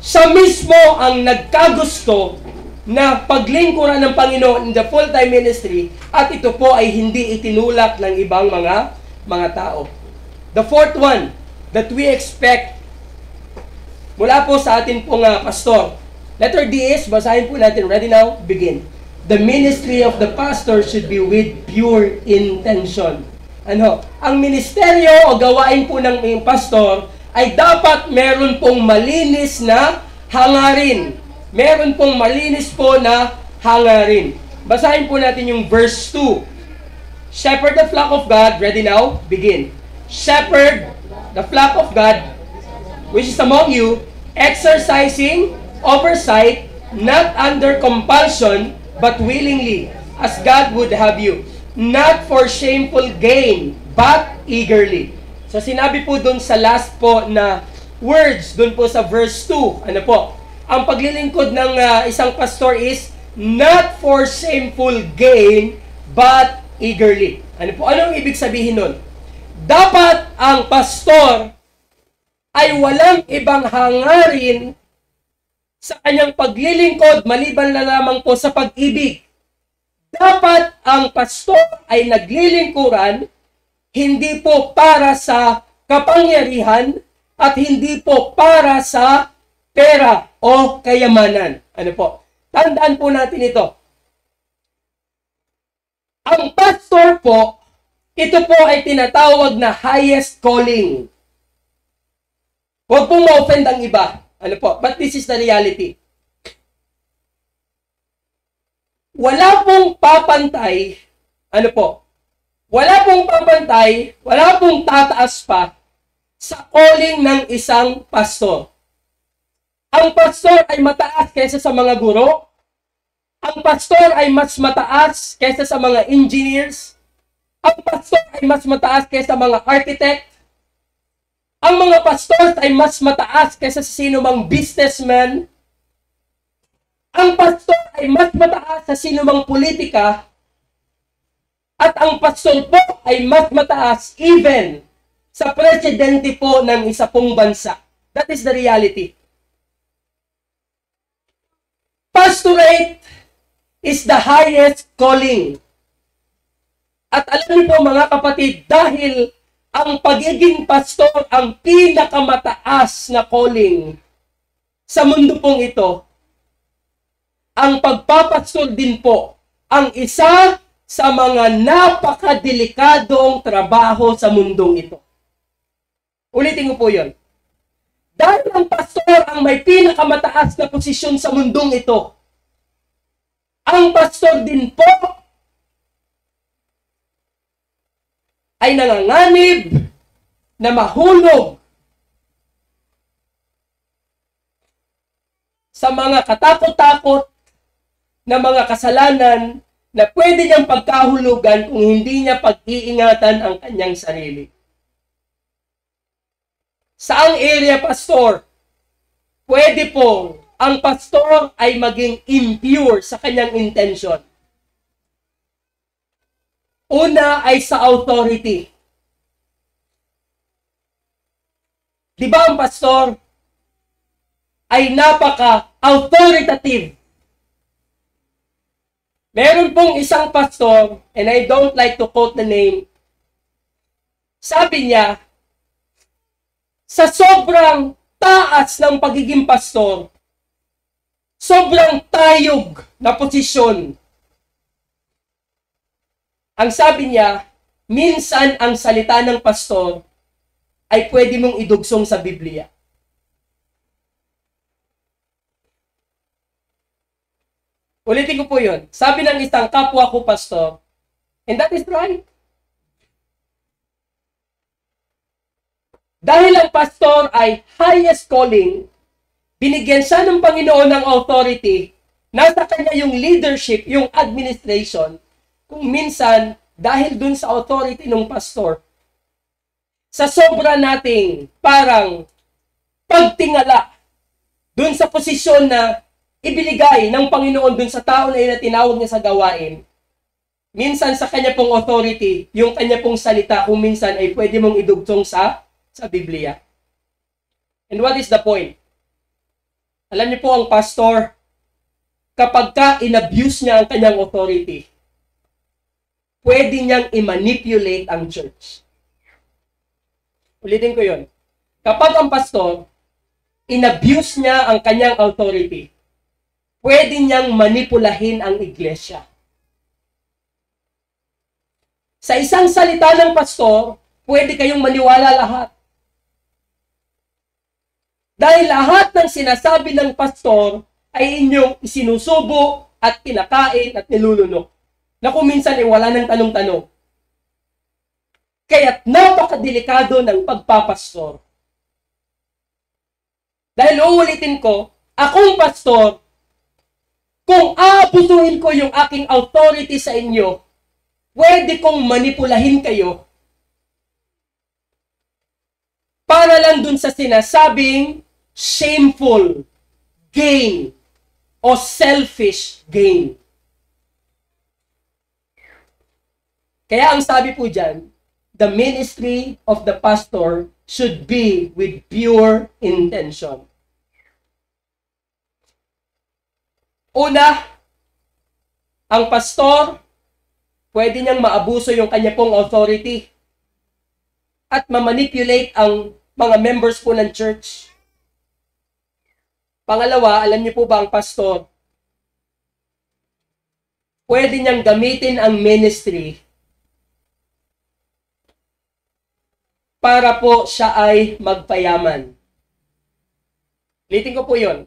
Siya mismo ang nagkagusto na paglingkuran ng Panginoon in the full-time ministry at ito po ay hindi itinulak ng ibang mga tao. The fourth one that we expect mula po sa atin pong pastor. Letter D is, basahin po natin. Ready now? Begin. The ministry of the pastor should be with pure intention. Ang ministeryo o gawain po ng pastor ay dapat meron pong malinis na hangarin. Meron pong malinis po na hangarin. Basahin po natin yung verse 2. Shepherd the flock of God. Ready now? Begin. Shepherd the flock of God, which is among you, exercising oversight, not under compulsion, but willingly, as God would have you. Not for shameful gain, but eagerly. So sinabi po dun sa last po na words, dun po sa verse 2, ano po? Ang paglilingkod ng isang pastor is not for shameful gain, but eagerly. Ano po? Anong ibig sabihin nun? Dapat ang pastor ay walang ibang hangarin sa kanyang paglilingkod maliban na lamang po sa pag-ibig. Dapat ang pastor ay naglilingkuran hindi po para sa kapangyarihan at hindi po para sa pera o kayamanan. Ano po? Tandaan po natin ito. Ang pastor po, ito po ay tinatawag na highest calling. Huwag pong ma-offend ang iba. Ano po? But this is the reality. Wala pong papantay, ano po? Wala pong papantay, wala pong tataas pa sa calling ng isang pastor. Ang pastor ay mataas kaysa sa mga guro. Ang pastor ay mas mataas kaysa sa mga engineers. Ang pastor ay mas mataas kaysa sa mga architect. Ang mga pastor ay mas mataas kaysa sa sino mang businessman. Ang pastor ay mas mataas sa sino mang politika. At ang pastor po ay mas mataas even sa presidente po ng isa pong bansa. That is the reality. Pastorate is the highest calling. At alam niyo po mga kapatid, dahil ang pagiging pastor ang pinakamataas na calling sa mundo pong ito, ang pagpapastor din po ang isa sa mga napakadelikadong trabaho sa mundong ito. Ulitin ko po yun. Dahil ang pastor ang may pinakamataas na posisyon sa mundong ito, ang pastor din po ay nanganganib na mahulog sa mga katakot-takot na mga kasalanan na pwede niyang pagkahulugan kung hindi niya pag-iingatan ang kanyang sarili. Saang area, pastor? Pwede pong ang pastor ay maging impure sa kanyang intention. Una ay sa authority. Di ba ang pastor ay napaka-authoritative? Meron pong isang pastor, and I don't like to quote the name, sabi niya, sa sobrang taas ng pagiging pastor, sobrang tayog na posisyon. Ang sabi niya, minsan ang salita ng pastor ay pwede mong idugsong sa Biblia. Ulitin ko po yun. Sabi ng isang kapwa ko pastor, and that is right. Dahil ang pastor ay highest calling, binigyan siya ng Panginoon ng authority, nasa kanya yung leadership, yung administration, kung minsan, dahil dun sa authority ng pastor, sa sobra nating parang pagtingala dun sa posisyon na ibinigay ng Panginoon dun sa tao na yun na tinawag niya sa gawain, minsan sa kanya pong authority, yung kanya pong salita, kung minsan ay pwede mong idugtong sa Biblia. And what is the point? Alam niyo po ang pastor, kapag ka inabuse niya ang kanyang authority, pwede niyang i-manipulate ang church. Ulitin ko yon. Kapag ang pastor, inabuse niya ang kanyang authority, pwede niyang manipulahin ang iglesia. Sa isang salita ng pastor, pwede kayong maniwala lahat. Dahil lahat ng sinasabi ng pastor ay inyong isinusubo at kinakain at nilulunok. Na kung minsan ay wala ng tanong-tanong. Kaya't napakadelikado ng pagpapastor. Dahil uulitin ko, akong pastor, kung aabusuhin ko yung aking authority sa inyo, pwede kong manipulahin kayo para lang dun sa sinasabing shameful gain o selfish gain. Kaya ang sabi po dyan, the ministry of the pastor should be with pure intention. Una, ang pastor, pwede niyang maabuso yung kanya pong authority at mamanipulate ang mga members po ng church. Pangalawa, alam niyo po ba ang pastor, pwede niyang gamitin ang ministry para po siya ay magpayaman. Ulitin ko po yun.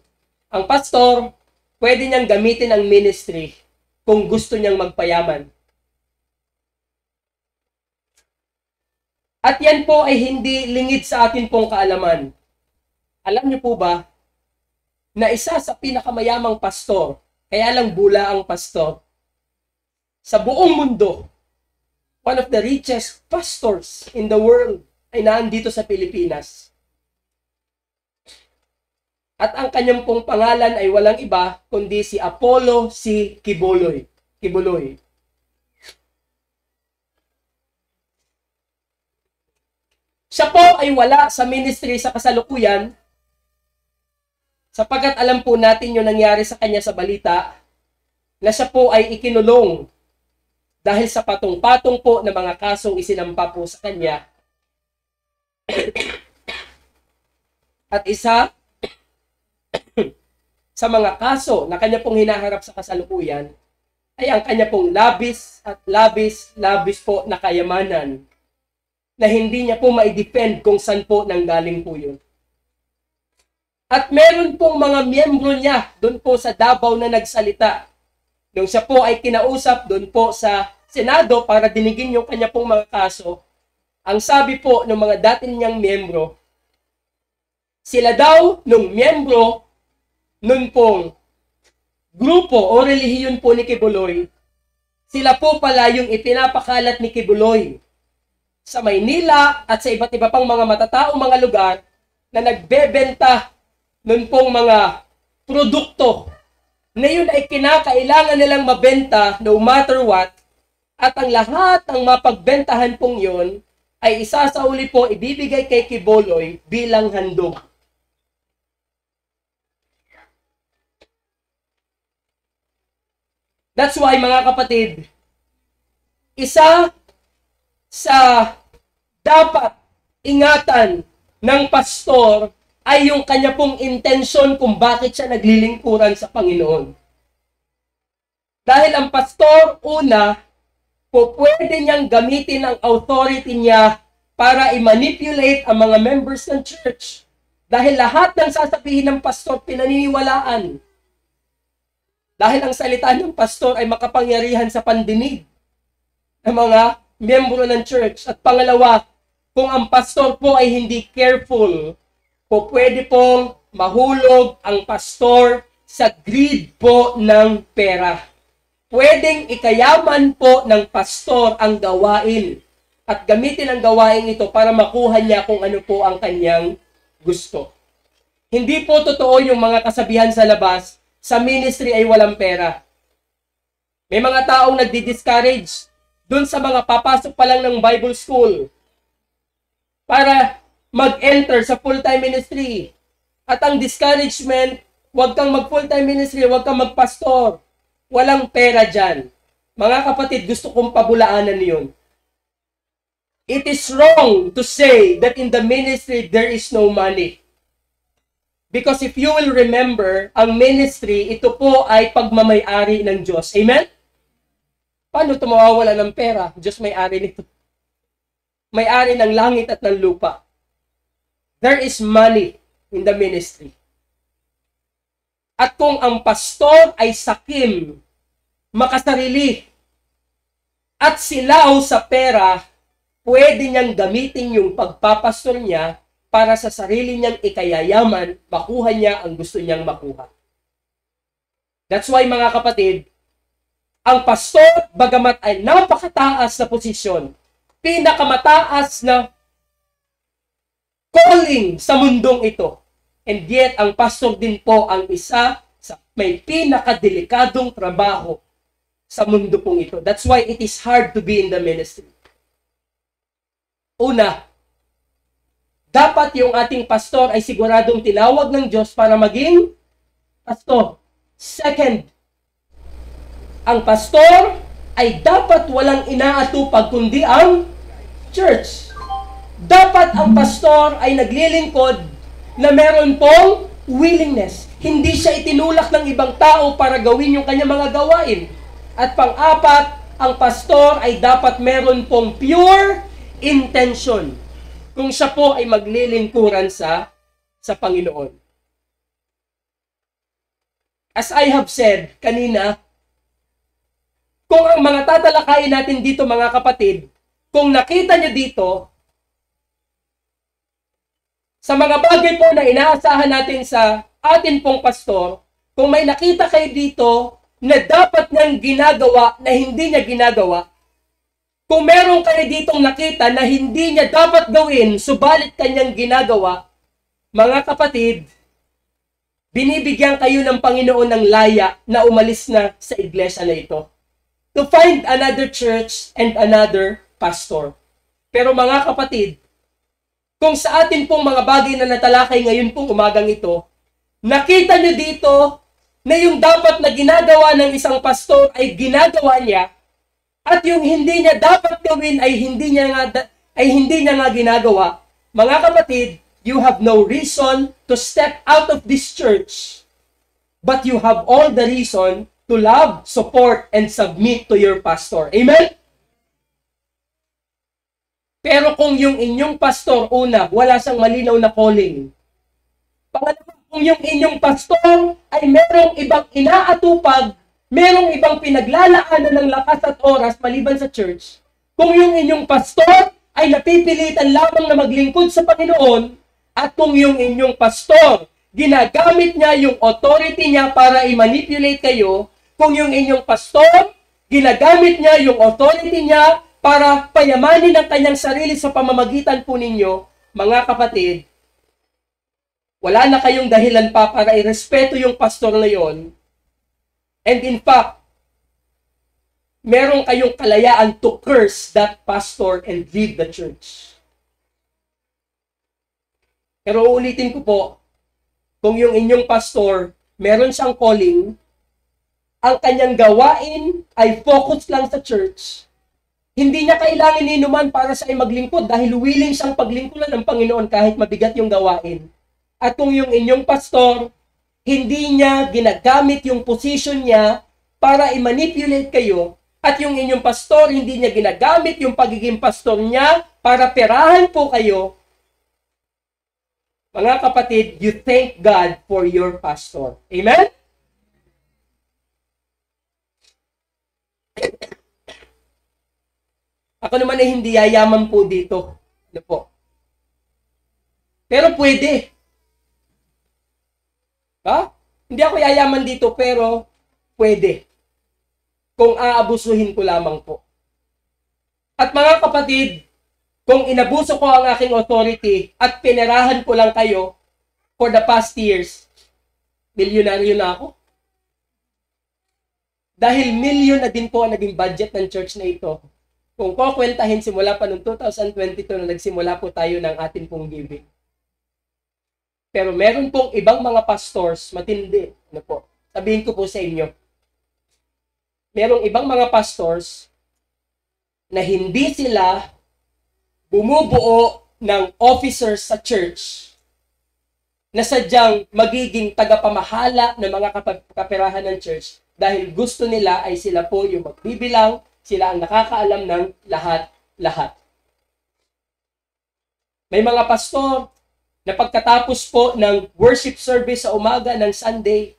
Ang pastor, pwede niyang gamitin ang ministry kung gusto niyang magpayaman. At yan po ay hindi lingid sa atin pong kaalaman. Alam niyo po ba, na isa sa pinakamayamang pastor, kaya lang bula ang pastor, sa buong mundo, one of the richest pastors in the world, ay naandito sa Pilipinas. At ang kanyang pong pangalan ay walang iba, kundi si Apollo C. Quiboloy. Siya po ay wala sa ministry sa kasalukuyan, sapagkat alam po natin yung nangyari sa kanya sa balita, na siya po ay ikinulong dahil sa patong-patong po na mga kasong isinampa po sa kanya. At isa sa mga kaso na kanya pong hinaharap sa kasalukuyan ay ang kanya pong labis po na kayamanan na hindi niya po ma-defend kung saan po nanggaling po yun. At meron pong mga miyembro niya doon po sa Davao na nagsalita. Nung siya po ay kinausap doon po sa Senado para dinigin yung kanya pong mga kaso, ang sabi po ng mga dati niyang miyembro, sila daw nung miyembro nun pong grupo o relihiyon po ni Quiboloy, sila po pala yung ipinapakalat ni Quiboloy sa Maynila at sa iba't iba pang mga matataong mga lugar na nagbebenta nun pong mga produkto na yun ay kinakailangan nilang mabenta no matter what, at ang lahat ng mapagbentahan pong yun ay isasauli po ibibigay kay Quiboloy bilang handog. That's why, mga kapatid, isa sa dapat ingatan ng pastor ay yung kanya pong intention kung bakit siya naglilingkuran sa Panginoon. Dahil ang pastor, una, po pwede niyang gamitin ang authority niya para i-manipulate ang mga members ng church. Dahil lahat ng sasabihin ng pastor, pinaniniwalaan. Dahil ang salita ng pastor ay makapangyarihan sa pandinig ng mga miyembro ng church. At pangalawa, kung ang pastor po ay hindi careful, po pwede pong mahulog ang pastor sa greed po ng pera. Pwedeng ikayaman po ng pastor ang gawain at gamitin ang gawain ito para makuha niya kung ano po ang kanyang gusto. Hindi po totoo yung mga kasabihan sa labas, sa ministry ay walang pera. May mga taong nagdi-discourage dun sa mga papasok pa lang ng Bible school para mag-enter sa full-time ministry. At ang discouragement Huwag kang mag-full-time ministry, huwag kang magpastor. Walang pera dyan. Mga kapatid, gusto kong pabulaanan yun. It is wrong to say that in the ministry there is no money. Because if you will remember, ang ministry, ito po ay pagmamay-ari ng Diyos. Amen? Paano ito mawawala ng pera? Diyos may-ari nito. May-ari ng langit at ng lupa. There is money in the ministry. At kung ang pastor ay sakim, makasarili, at silaw sa pera, pwede niyang gamitin yung pagpapastor niya para sa sarili niyang ikayayaman, makuha niya ang gusto niyang makuha. That's why mga kapatid, ang pastor, bagamat ay napakataas na posisyon, pinakamataas na calling sa mundong ito, and yet ang pastor din po ang isa sa may pinakadelikadong trabaho sa mundo pong ito. That's why it is hard to be in the ministry. Una, dapat yung ating pastor ay siguradong tinawag ng Diyos para maging pastor. Second, ang pastor ay dapat walang inaatupag kundi ang church. Dapat ang pastor ay naglilingkod na meron pong willingness. Hindi siya itinulak ng ibang tao para gawin yung kanyang mga gawain. At pang-apat, ang pastor ay dapat meron pong pure intention kung siya po ay maglilingkuran sa Panginoon. As I have said kanina, kung ang mga tatalakayin natin dito mga kapatid, kung nakita nyo dito, sa mga bagay po na inaasahan natin sa atin pong pastor, kung may nakita kayo dito na dapat niyang ginagawa na hindi niya ginagawa, kung meron kayo ditong nakita na hindi niya dapat gawin, subalit kanyang ginagawa, mga kapatid, binibigyan kayo ng Panginoon ng laya na umalis na sa iglesia na ito. To find another church and another pastor. Pero mga kapatid, kung sa atin pong mga bagay na natalakay ngayon pong umagang ito, nakita niyo dito na yung dapat na ginagawa ng isang pastor ay ginagawa niya, at yung hindi niya dapat gawin ay hindi niya nga ginagawa. Mga kapatid, you have no reason to step out of this church, but you have all the reason to love, support, and submit to your pastor. Amen? Pero kung yung inyong pastor, una, wala siyang malinaw na calling. Pangalawa, kung yung inyong pastor ay merong ibang inaatupag, merong ibang pinaglalaanan ng lakas at oras maliban sa church, kung yung inyong pastor ay napipilitan lamang na maglingkod sa Panginoon, at kung yung inyong pastor, ginagamit niya yung authority niya para i-manipulate kayo, kung yung inyong pastor, ginagamit niya yung authority niya para payamanin ang kanyang sarili sa pamamagitan po ninyo, mga kapatid, wala na kayong dahilan pa para irespeto yung pastor na yon. And in fact, meron kayong kalayaan to curse that pastor and leave the church. Pero uulitin ko po, kung yung inyong pastor, meron siyang calling, ang kanyang gawain ay focus lang sa church, hindi niya kailangan inuman para sa maglingkod dahil willing siyang paglingkuran ng Panginoon kahit mabigat yung gawain. At kung yung inyong pastor, hindi niya ginagamit yung position niya para i-manipulate kayo, at yung inyong pastor, hindi niya ginagamit yung pagiging pastor niya para perahan po kayo, mga kapatid, you thank God for your pastor. Amen? Ako naman ay hindi yayaman po dito. Ano po? Pero pwede. Ha? Hindi ako yayaman dito, pero pwede. Kung aabusuhin ko lamang po. At mga kapatid, kung inabuso ko ang aking authority at pinerahan ko lang kayo for the past years, milyonaryo na ako. Dahil milyon na din po ang naging budget ng church na ito. Kung kukwentahin simula pa noong 2022 na nagsimula po tayo ng ating pong giving. Pero meron pong ibang mga pastors, matindi. Ano po? Sabihin ko po sa inyo. Merong ibang mga pastors na hindi sila bumubuo ng officers sa church na sadyang magiging tagapamahala ng mga kaperahan ng church dahil gusto nila ay sila po yung magbibilang, sila ang nakakaalam ng lahat-lahat. May mga pastor na pagkatapos po ng worship service sa umaga ng Sunday,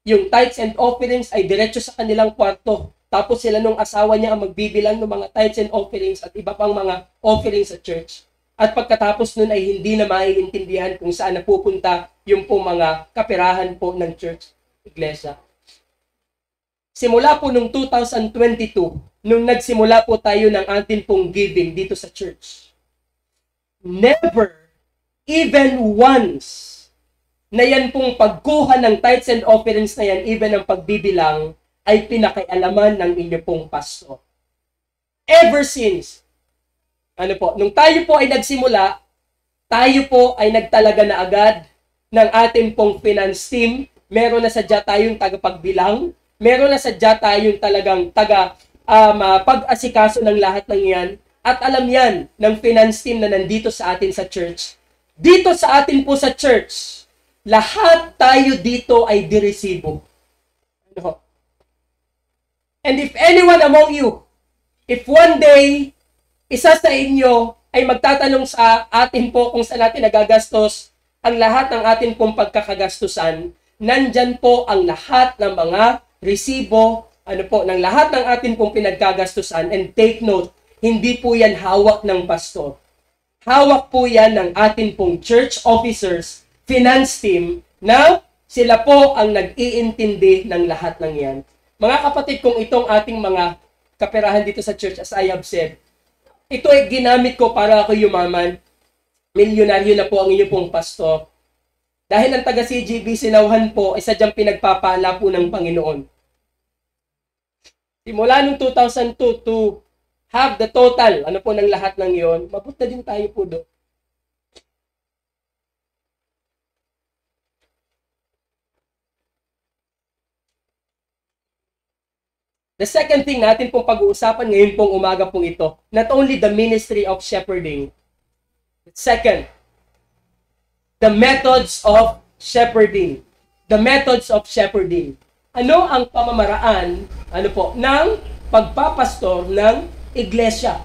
yung tithes and offerings ay diretso sa kanilang kwarto. Tapos sila nung asawa niya ang magbibilang ng mga tithes and offerings at iba pang mga offerings sa church. At pagkatapos nun ay hindi na maiintindihan kung saan napupunta yung po mga kaperahan po ng church, iglesia. Simula po nung 2022, nung nagsimula po tayo ng atin pong giving dito sa church, never, even once, na yan pong pagkuha ng tithes and offerings na yan, even ang pagbibilang, ay pinakaialaman ng inyo pong pastor. Ever since, nung tayo po ay nagsimula, tayo po ay nagtalaga na agad ng ating pong finance team. Meron na sadya tayong tagapagbilang, meron na sadya tayong talagang pag-asikaso ng lahat ng yan. At alam yan ng finance team na nandito sa atin sa church. Dito sa atin po sa church, lahat tayo dito ay diresibo. And if anyone among you, if one day, isa sa inyo ay magtatanong sa atin po kung saan natin nagagastos ang lahat ng atin pong pagkakagastusan, nandyan po ang lahat ng mga resibo, ng lahat ng atin pong pinagkagastusan. And take note, hindi po yan hawak ng pastor. Hawak po yan ng atin pong church officers, finance team, na sila po ang nag-iintindi ng lahat ng yan. Mga kapatid, kung itong ating mga kaperahan dito sa church, as I have said, ito ay ginamit ko para ako yumaman. Milyonaryo na po ang inyo pong pastor. Dahil ang taga-CGB Sinauhan po ay sadyang pinagpapala po ng Panginoon. Simula noong 2002 to have the total, ng lahat ng yon, mabot na din tayo po doon. The second thing natin pong pag-uusapan ngayon pong umaga pong ito, not only the ministry of shepherding, but second, the methods of shepherding. The methods of shepherding. Ano ang pamamaraan, ng pagpapastor ng iglesia?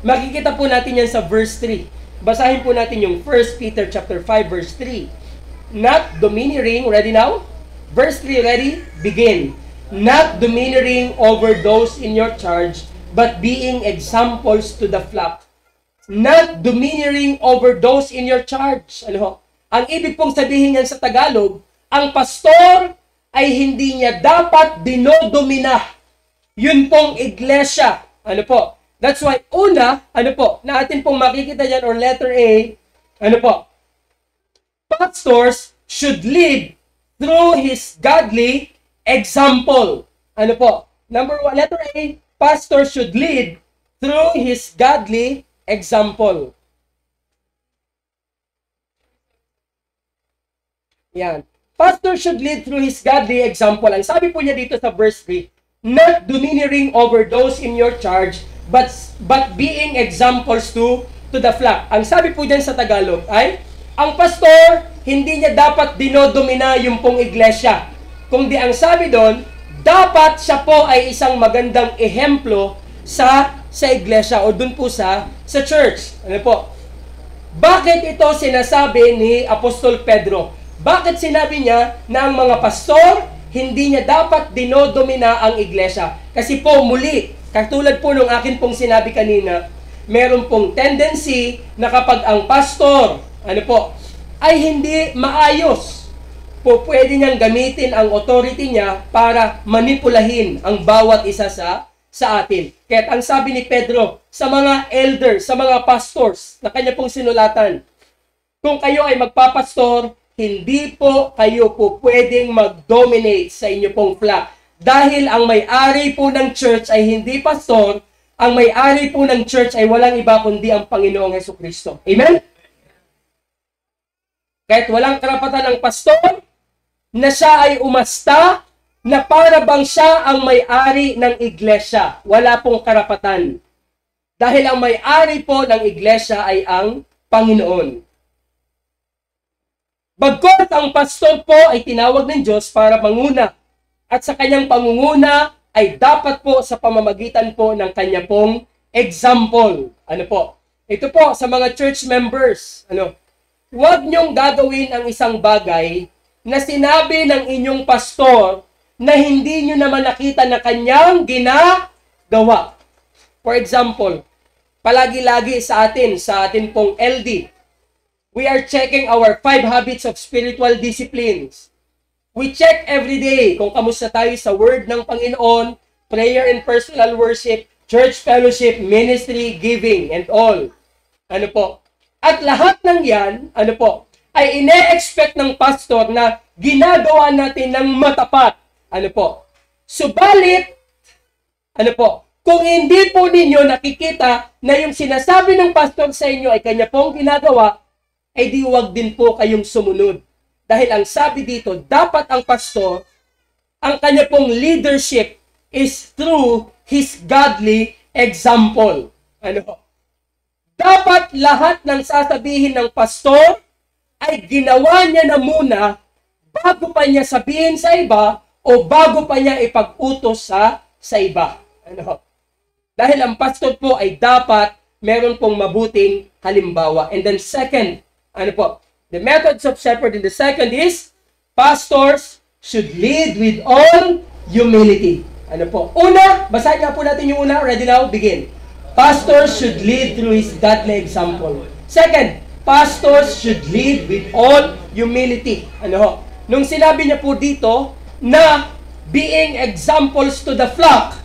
Makikita po natin yan sa verse 3. Basahin po natin yung 1 Peter chapter 5 verse 3. Not domineering, ready now? Verse 3, ready? Begin. Not domineering over those in your charge, but being examples to the flock. Not domineering over those in your charge. Ang ibig pong sabihin yan sa Tagalog, ang pastor ay hindi niya dapat dinodomina. Yun pong iglesia. That's why, natin pong makikita dyan, or letter A, pastors should lead through his godly example. Number 1, letter A, pastor should lead through his godly example. Yan. Pastor should lead through his godly example. Ang sabi po niya dito sa verse 3, not domineering over those in your charge, but being examples to the flock. Ang sabi po diyan sa Tagalog ay, ang pastor, hindi niya dapat dinodomina yung pong iglesia. Kung di ang sabi doon, dapat siya po ay isang magandang ehemplo sa iglesia o dun po sa church. Bakit ito sinasabi ni Apostol Pedro? Bakit sinabi niya na ang mga pastor, hindi niya dapat dinodomina ang iglesia? Kasi po muli, katulad po nung akin pong sinabi kanina, meron pong tendency na kapag ang pastor, ay hindi maayos, pwede niyang gamitin ang authority niya para manipulahin ang bawat isa sa atin. Kaya ang sabi ni Pedro sa mga elders, sa mga pastors na kanya pong sinulatan, kung kayo ay magpapastor, hindi po kayo po pwedeng mag-dominate sa inyo pong flock. Dahil ang may-ari po ng church ay hindi pastor, ang may-ari po ng church ay walang iba kundi ang Panginoong Hesukristo. Amen? Kahit walang karapatan ng pastor, na siya ay umasta, na para bang siya ang may-ari ng iglesia. Wala pong karapatan. Dahil ang may-ari po ng iglesia ay ang Panginoon. Bagkos ang pastor po ay tinawag ng Diyos para manguna. At sa kanyang pangunguna ay dapat po sa pamamagitan po ng kanya pong example. Ano po? Ito po sa mga church members. Huwag niyong gagawin ang isang bagay na sinabi ng inyong pastor na hindi niyo naman nakita na kanyang ginagawa. For example, palagi-lagi sa atin pong LD, we are checking our 5 habits of spiritual disciplines. We check every day kung kamusta tayo sa word ng Panginoon, prayer and personal worship, church fellowship, ministry, giving, and all. Ano po? At lahat ng yan, ay ine-expect ng pastor na ginagawa natin ng matapat. Subalit, kung hindi po ninyo nakikita na yung sinasabi ng pastor sa inyo ay kanya pong ginagawa, ay di wag din po kayong sumunod. Dahil ang sabi dito, dapat ang pastor, ang kanya pong leadership is through his godly example. Dapat lahat ng sasabihin ng pastor ay ginawa niya na muna bago pa niya sabihin sa iba o bago pa niya ipag-utos sa iba. Dahil ang pastor po ay dapat meron pong mabuting halimbawa. And then second, the methods of shepherding. The second is, pastors should lead with all humility. Una, basahin nga po natin yung una. Ready now? Begin. Pastors should lead through his godly example. Second, pastors should lead with all humility. Nung sinabi niya po dito na being examples to the flock,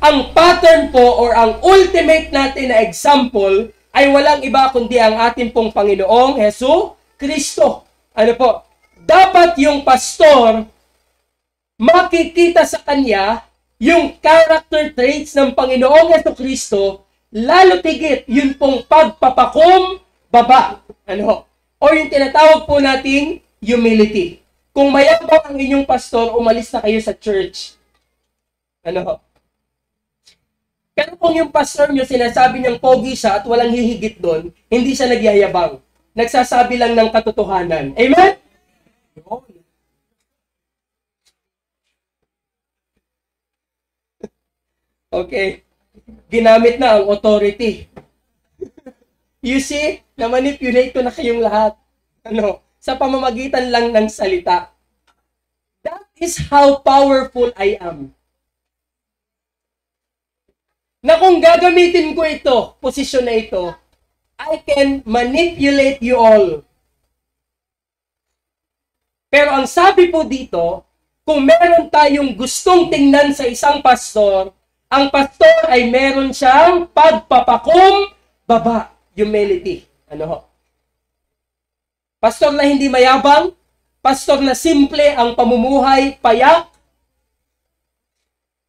ang pattern po or ang ultimate natin na example ay walang iba kundi ang ating pong Panginoong Hesus Kristo. Dapat yung pastor makikita sa kanya yung character traits ng Panginoong Hesus Kristo, lalo tigit yun pong pagpapakumbaba. O yung tinatawag po nating humility. Kung mayabang ang inyong pastor, umalis na kayo sa church. Pero kung yung pastor nyo, sinasabi niyang pogi siya at walang hihigit doon, hindi siya nagyayabang. Nagsasabi lang ng katotohanan. Amen? Okay. Ginamit na ang authority. You see, na-manipulate ko na kayong lahat. Sa pamamagitan lang ng salita. That is how powerful I am. Na kung gagamitin ko ito, posisyon na ito, I can manipulate you all. Pero ang sabi po dito, kung meron tayong gustong tingnan sa isang pastor, ang pastor ay meron siyang pagpapakumbaba, humility. Pastor na hindi mayabang, pastor na simple ang pamumuhay, payak,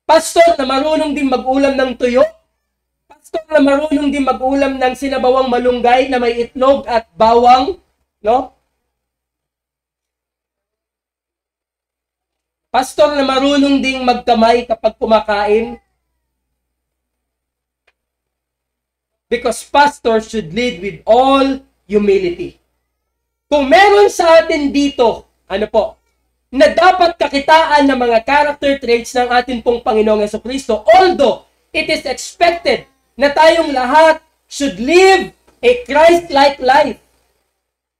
pastor na marunong din mag-ulam ng tuyo, pastor na marunong din mag-ulam ng sinabawang malunggay na may itlog at bawang, Pastor na marunong ding magkamay kapag kumakain. Because pastors should lead with all humility. Kung meron sa atin dito, na dapat kakitaan ng mga character traits ng ating pong Panginoong Jesucristo, although it is expected na tayong lahat should live a Christ-like life.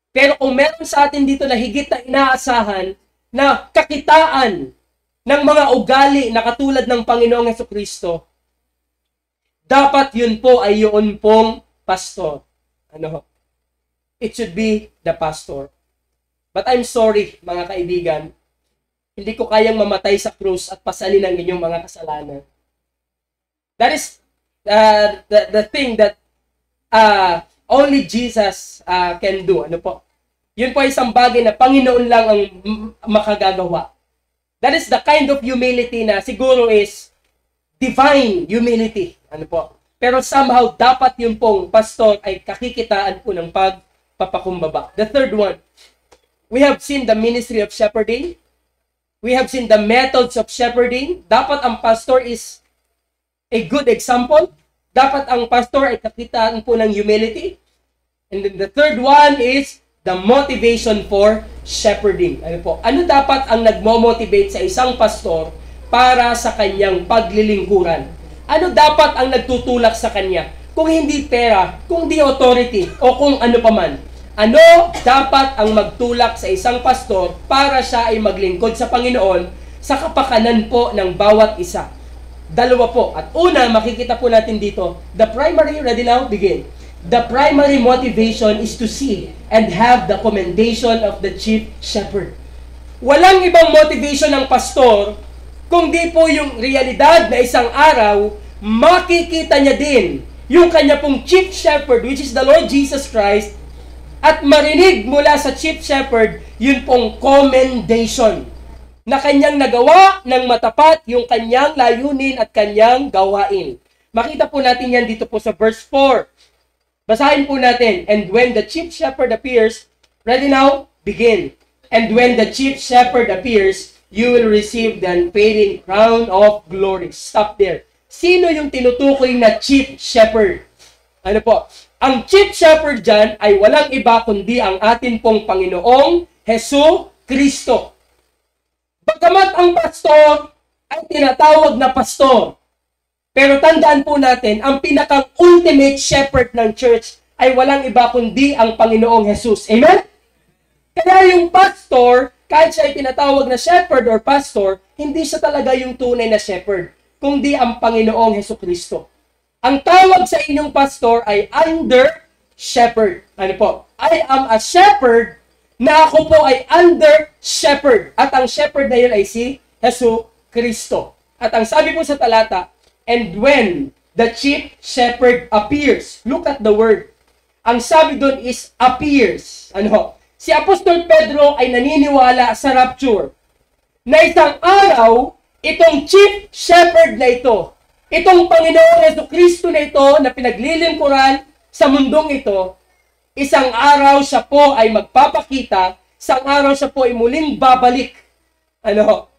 Pero kung meron sa atin dito na higit na inaasahan na kakitaan ng mga ugali na katulad ng Panginoong Jesucristo, dapat yun po ay yun pong pastor. It should be the pastor. But I'm sorry, mga kaibigan, hindi ko kayang mamatay sa krus at pasalin ang inyong mga kasalanan. That is the thing that only Jesus can do. Yun po ay isang bagay na Panginoon lang ang makagagawa. That is the kind of humility na siguro is divine humility. Pero somehow dapat yun pong pastor ay kakikitaan po ng papakumbaba. The third one, we have seen the ministry of shepherding. We have seen the methods of shepherding. Dapat ang pastor is a good example. Dapat ang pastor ay kakitaan po ng humility. And then the third one is the motivation for shepherding. Ano po? Ano dapat ang nagmo-motivate sa isang pastor para sa kanyang paglilingkuran? Ano dapat ang nagtutulak sa kanya? Kung hindi pera, kung di authority, o kung ano paman. Ano dapat ang magtulak sa isang pastor para siya ay maglingkod sa Panginoon sa kapakanan po ng bawat isa? Dalawa po. At una, makikita po natin dito, the primary, ready now? Begin. The primary motivation is to see and have the commendation of the chief shepherd. Walang ibang motivation ng pastor, kundi po yung realidad na isang araw, makikita niya din yung kanya pong chief shepherd, which is the Lord Jesus Christ, at marinig mula sa chief shepherd, yun pong commendation na kanyang nagawa ng matapat yung kanyang layunin at kanyang gawain. Makita po natin yan dito po sa verse 4. Basahin po natin. And when the chief shepherd appears, ready now? Begin. And when the chief shepherd appears, you will receive the unfading crown of glory. Stop there. Sino yung tinutukoy na chief shepherd? Ano po? Ang chief shepherd dyan ay walang iba kundi ang atin pong Panginoong Hesu Kristo. Bagamat ang pastor ay tinatawag na pastor, pero tandaan po natin, ang pinakang ultimate shepherd ng church ay walang iba kundi ang Panginoong Jesus. Amen? Kaya yung pastor, kahit siya ay tinatawag na shepherd or pastor, hindi siya talaga yung tunay na shepherd, kundi ang Panginoong Hesukristo. Ang tawag sa inyong pastor ay under shepherd. Ano po? I am a shepherd na ako po ay under shepherd. At ang shepherd na yun ay si Hesukristo. At ang sabi po sa talata, and when the chief shepherd appears, look at the word. Ang sabi doon is appears. Ano? Si Apostol Pedro ay naniniwala sa rapture. Na isang araw, itong chief shepherd na ito, itong Panginoong Jesucristo na ito na pinaglilingkuran sa mundong ito, isang araw siya po ay magpapakita, isang araw siya po ay muling babalik. Ano?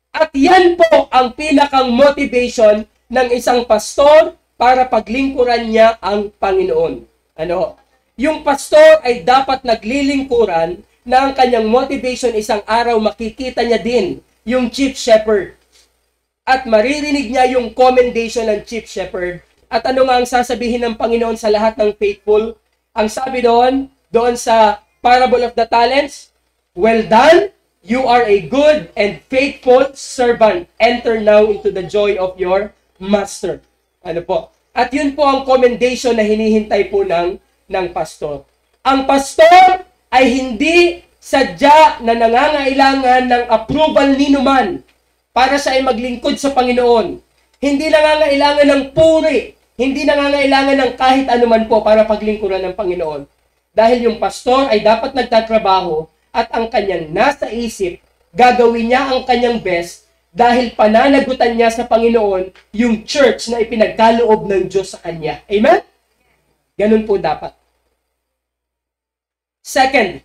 At yan po ang pinakang motivation ng isang pastor para paglingkuran niya ang Panginoon. Ano? Yung pastor ay dapat naglilingkuran na ang kanyang motivation isang araw makikita niya din yung chief shepherd. At maririnig niya yung commendation ng chief shepherd. At ano nga ang sasabihin ng Panginoon sa lahat ng faithful? Ang sabi doon sa parable of the talents, well done, you are a good and faithful servant. Enter now into the joy of your master. Ano po? At yun po ang commendation na hinihintay po ng pastor. Ang pastor ay hindi sadya na nangangailangan ng approval ni numan para siya ay maglingkod sa Panginoon. Hindi nangangailangan ng puri, hindi nangangailangan ng kahit anuman po para paglingkuran ng Panginoon. Dahil yung pastor ay dapat nagtatrabaho at ang kanyang nasa isip, gagawin niya ang kanyang best dahil pananagutan niya sa Panginoon yung church na ipinagkaloob ng Diyos sa kanya. Amen? Ganun po dapat. Second,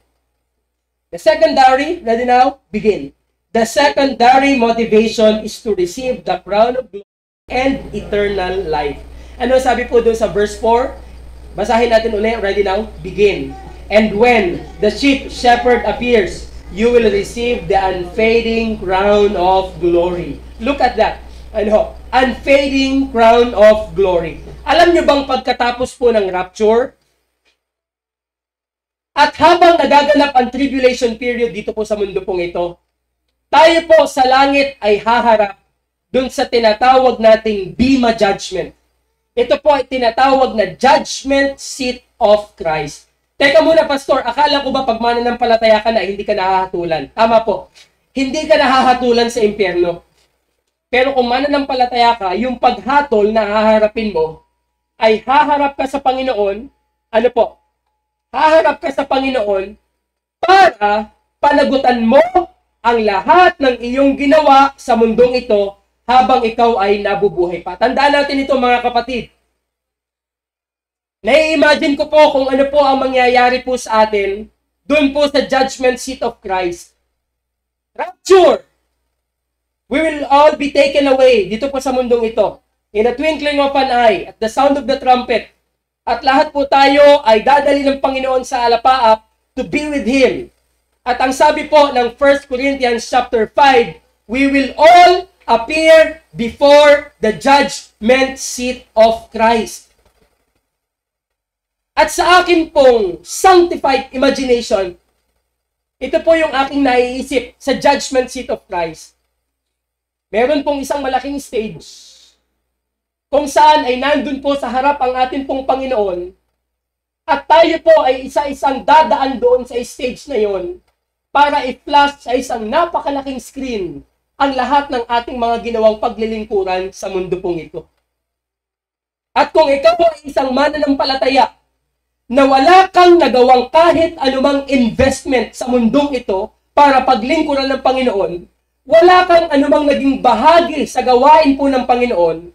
the secondary, ready now? Begin. The secondary motivation is to receive the crown of glory and eternal life. Ano sabi po doon sa verse 4? Basahin natin ulit. Ready now? Begin. And when the chief shepherd appears, you will receive the unfading crown of glory. Look at that. Ano? Unfading crown of glory. Alam nyo bang pagkatapos po ng rapture, at habang nagaganap ang tribulation period dito po sa mundo pong ito, tayo po sa langit ay haharap dun sa tinatawag nating Bema Judgment. Ito po ay tinatawag na Judgment Seat of Christ. Teka muna, Pastor, akala ko ba pag mananampalataya ka na, hindi ka nahahatulan? Tama po. Hindi ka nahahatulan sa impyerno. Pero kung mananampalataya ka, yung paghatol na haharapin mo, ay haharap ka sa Panginoon, ano po? Haharap ka sa Panginoon para panagutan mo ang lahat ng iyong ginawa sa mundong ito habang ikaw ay nabubuhay pa. Tandaan natin ito, mga kapatid. Nai-imagine ko po kung ano po ang mangyayari po sa atin doon po sa judgment seat of Christ. Rapture! We will all be taken away dito po sa mundong ito. In a twinkling of an eye, at the sound of the trumpet. At lahat po tayo ay dadali ng Panginoon sa alapaap to be with Him. At ang sabi po ng 1 Corinthians chapter 5, we will all appear before the judgment seat of Christ. At sa akin pong sanctified imagination, ito po yung aking naiisip sa judgment seat of Christ. Meron pong isang malaking stage kung saan ay nandun po sa harap ang ating pong Panginoon at tayo po ay isa-isang dadaan doon sa stage na yon para i-flash sa isang napakalaking screen ang lahat ng ating mga ginawang paglilingkuran sa mundo pong ito. At kung ikaw ay isang mananampalataya na wala kang nagawang kahit anumang investment sa mundong ito para paglingkuran ng Panginoon, wala kang anumang naging bahagi sa gawain po ng Panginoon,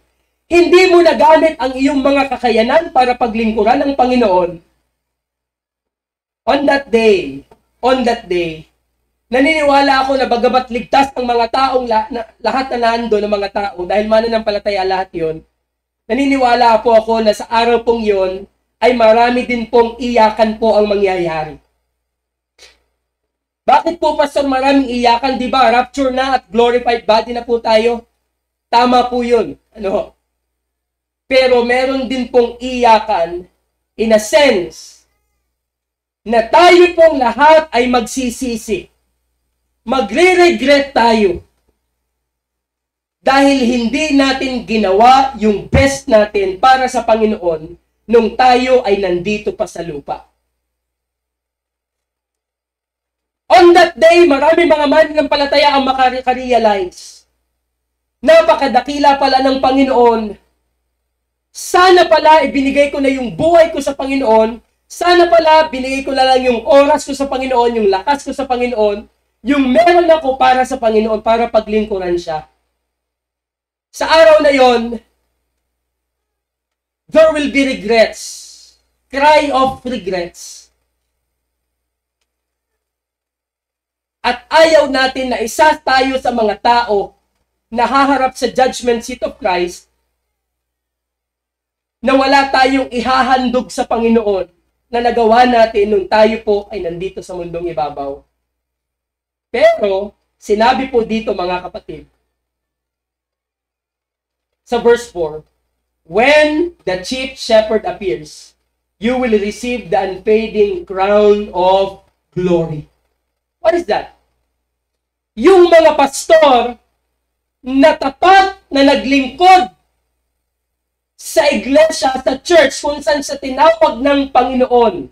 hindi mo nagamit ang iyong mga kakayanan para paglingkuran ng Panginoon, on that day, naniniwala ako na bagamat ligtas ang mga taong lahat na nando ng mga tao, dahil mananampalataya lahat yon, naniniwala po ako na sa araw pong yon, ay marami din pong iyakan po ang mangyayari. Bakit po, Pastor, maraming iyakan? Di ba? Rapture na at glorified body na po tayo. Tama po yun. Pero meron din pong iyakan in a sense na tayo pong lahat ay magsisisi. Magre-regret tayo. Dahil hindi natin ginawa yung best natin para sa Panginoon nung tayo ay nandito pa sa lupa. On that day, marami mga mananampalataya ang makaka-realize. Napakadakila pala ng Panginoon. Sana pala ibinigay ko na yung buhay ko sa Panginoon. Sana pala binigay ko na lang yung oras ko sa Panginoon, yung lakas ko sa Panginoon, yung meron ako para sa Panginoon, para paglingkuran siya. Sa araw na yon, there will be regrets. Cry of regrets. At ayaw natin na isa tayo sa mga tao na haharap sa judgment seat of Christ na wala tayong ihahandog sa Panginoon na nagawa natin nung tayo po ay nandito sa mundong ibabaw. Pero, sinabi po dito mga kapatid, sa verse 4, when the chief shepherd appears, you will receive the unfading crown of glory. What is that? Yung mga pastor na tapat na naglingkod sa iglesia, sa church, kung saan sa tinawag ng Panginoon,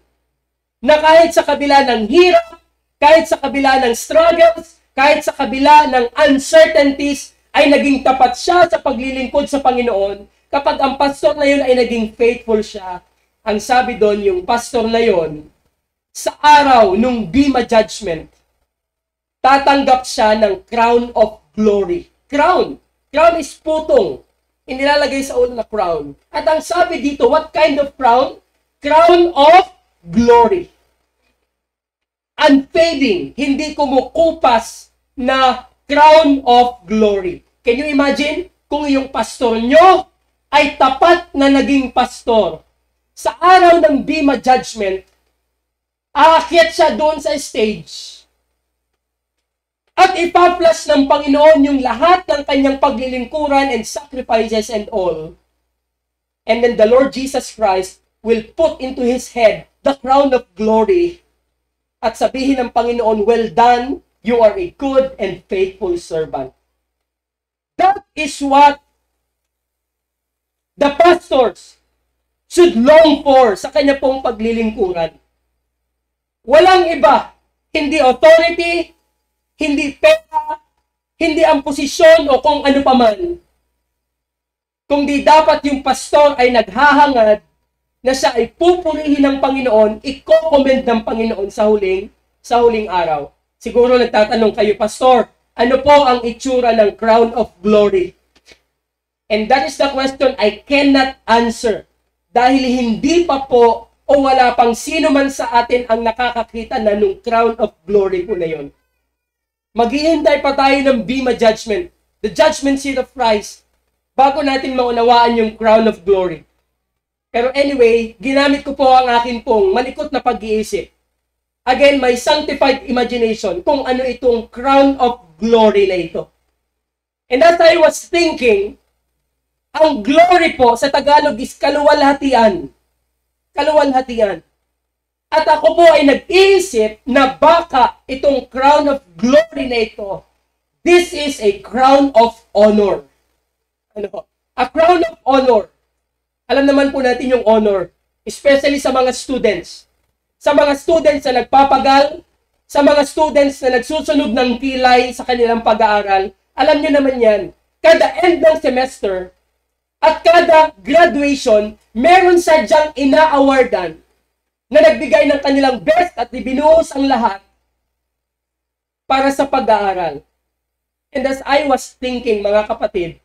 na kahit sa kabila ng hirap, kahit sa kabila ng struggles, kahit sa kabila ng uncertainties, ay naging tapat siya sa paglilingkod sa Panginoon. Kapag ang pastor na yun ay naging faithful siya, ang sabi doon, yung pastor na yun, sa araw nung Bema Judgment, tatanggap siya ng crown of glory. Crown. Crown is putong. Inilalagay sa ulo na crown. At ang sabi dito, what kind of crown? Crown of glory. Unfading. Hindi kumukupas na crown of glory. Can you imagine? Kung yung pastor nyo ay tapat na naging pastor. Sa araw ng Bema Judgment, aakyat siya doon sa stage. At ipaplas ng Panginoon yung lahat ng kanyang paglilingkuran and sacrifices and all. And then the Lord Jesus Christ will put into his head the crown of glory. At sabihin ng Panginoon, well done, you are a good and faithful servant. That is what the pastors should long for sa kanya pong paglilingkuran. Walang iba, hindi authority, hindi pera, hindi ang posisyon o kung ano paman. Kung di dapat yung pastor ay naghahangad na siya ay pupurihin ng Panginoon, i-commend ng Panginoon sa huling araw. Siguro nagtatanong kayo, Pastor, ano po ang itsura ng crown of glory? And that is the question I cannot answer dahil hindi pa po o wala pang sino man sa atin ang nakakakita na nung crown of glory po na yon. Maghihintay pa tayo ng Bema Judgment, the judgment seat of Christ, bago natin maunawaan yung crown of glory. Pero anyway, ginamit ko po ang akin pong malikot na pag-iisip. Again, my sanctified imagination kung ano itong crown of glory na ito. And as I was thinking, ang glory po sa Tagalog is kaluwalhatian. Kaluwalhatian. At ako po ay nag-iisip na baka itong crown of glory na ito, this is a crown of honor. Ano? A crown of honor. Alam naman po natin yung honor, especially sa mga students. Sa mga students na nagpapagal, sa mga students na nagsusunog ng kilay sa kanilang pag-aaral, alam nyo naman yan, kada end ng semester at kada graduation, meron sadyang ina-awardan na nagbigay ng kanilang best at ibinuhos ang lahat para sa pag-aaral. And as I was thinking, mga kapatid,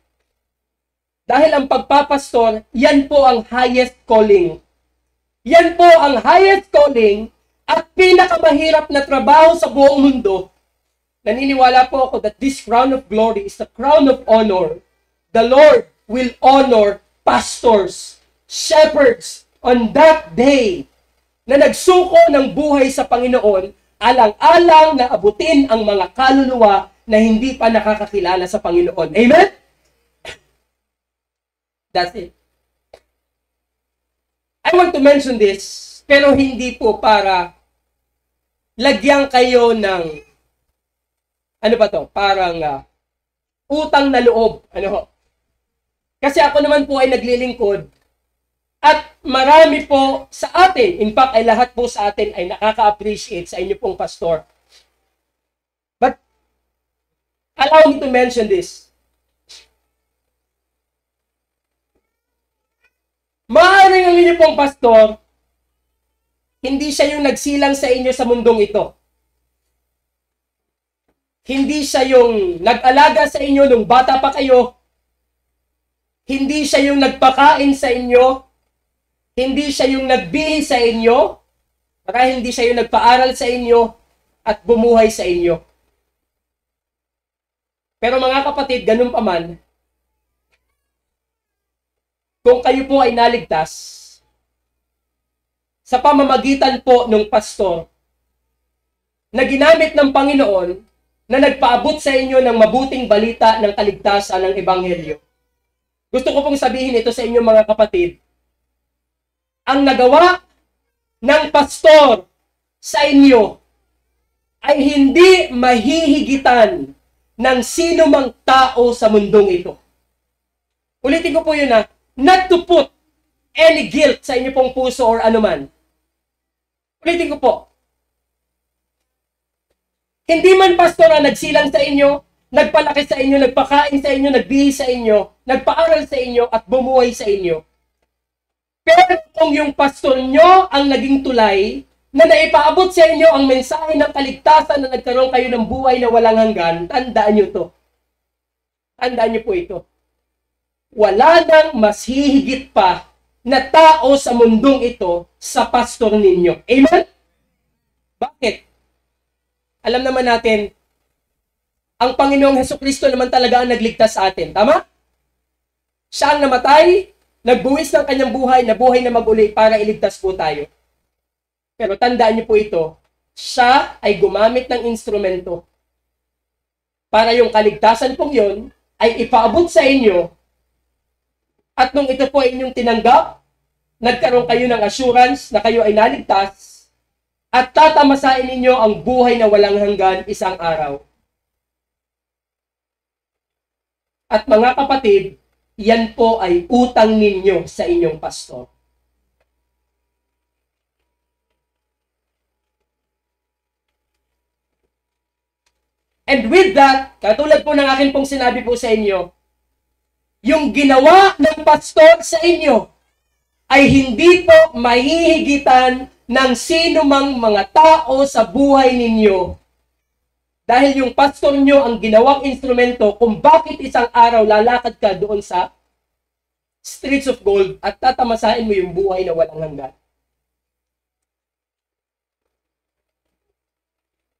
dahil ang pagpapastor, yan po ang highest calling. Yan po ang highest calling at pinakamahirap na trabaho sa buong mundo. Naniniwala po ako that this crown of glory is the crown of honor. The Lord will honor pastors, shepherds on that day na nagsuko ng buhay sa Panginoon, alang-alang na abutin ang mga kaluluwa na hindi pa nakakakilala sa Panginoon. Amen? That's it. I want to mention this, pero hindi po para lagyan kayo ng, ano ba to, parang utang na loob. Ano? Kasi ako naman po ay naglilingkod at marami po sa atin, in fact ay lahat po sa atin ay nakaka-appreciate sa inyo pong pastor. But allow me to mention this. Maaaring ang inyo pong pastor, hindi siya yung nagsilang sa inyo sa mundong ito. Hindi siya yung nag-alaga sa inyo nung bata pa kayo. Hindi siya yung nagpakain sa inyo. Hindi siya yung nagbihi sa inyo. Para hindi siya yung nagpaaral sa inyo at bumuhay sa inyo. Pero mga kapatid, ganun pa man, kung kayo po ay naligtas, sa pamamagitan po ng pastor, na ginamit ng Panginoon, na nagpaabot sa inyo ng mabuting balita ng kaligtasan ng Ebanghelyo. Gusto ko pong sabihin ito sa inyo mga kapatid, ang nagawa ng pastor sa inyo ay hindi mahihigitan ng sino mang tao sa mundong ito. Ulitin ko po yun not to put any guilt sa inyo pong puso or anuman. Ulitin ko po. Hindi man pastor ang nagsilang sa inyo, nagpalaki sa inyo, nagpakain sa inyo, nagbihi sa inyo, nagpaaral sa inyo, at bumuhay sa inyo. Pero kung yung pastor nyo ang naging tulay, na naipaabot sa inyo ang mensahe ng kaligtasan na nagkaroon kayo ng buhay na walang hanggan, tandaan nyo to. Tandaan nyo po ito. Wala nang mas hihigit pa na tao sa mundong ito sa pastor ninyo. Amen? Bakit? Alam naman natin, ang Panginoong Hesukristo naman talaga ang nagligtas sa atin. Tama? Siya ang namatay, nagbuwis ng kanyang buhay na buhay na maguli para iligtas po tayo. Pero tandaan niyo po ito, siya ay gumamit ng instrumento para yung kaligtasan pong yon ay ipaabot sa inyo. At nung ito po ay inyong tinanggap, nagkaroon kayo ng assurance na kayo ay naligtas at tatamasain ninyo ang buhay na walang hanggan isang araw. At mga kapatid, yan po ay utang ninyo sa inyong pastor. And with that, katulad po ng akin pong sinabi po sa inyo, yung ginawa ng pastor sa inyo ay hindi po mahihigitan ng sino mang mga tao sa buhay ninyo. Dahil yung pastor nyo ang ginawang instrumento kung bakit isang araw lalakad ka doon sa streets of gold at tatamasain mo yung buhay na walang hanggan.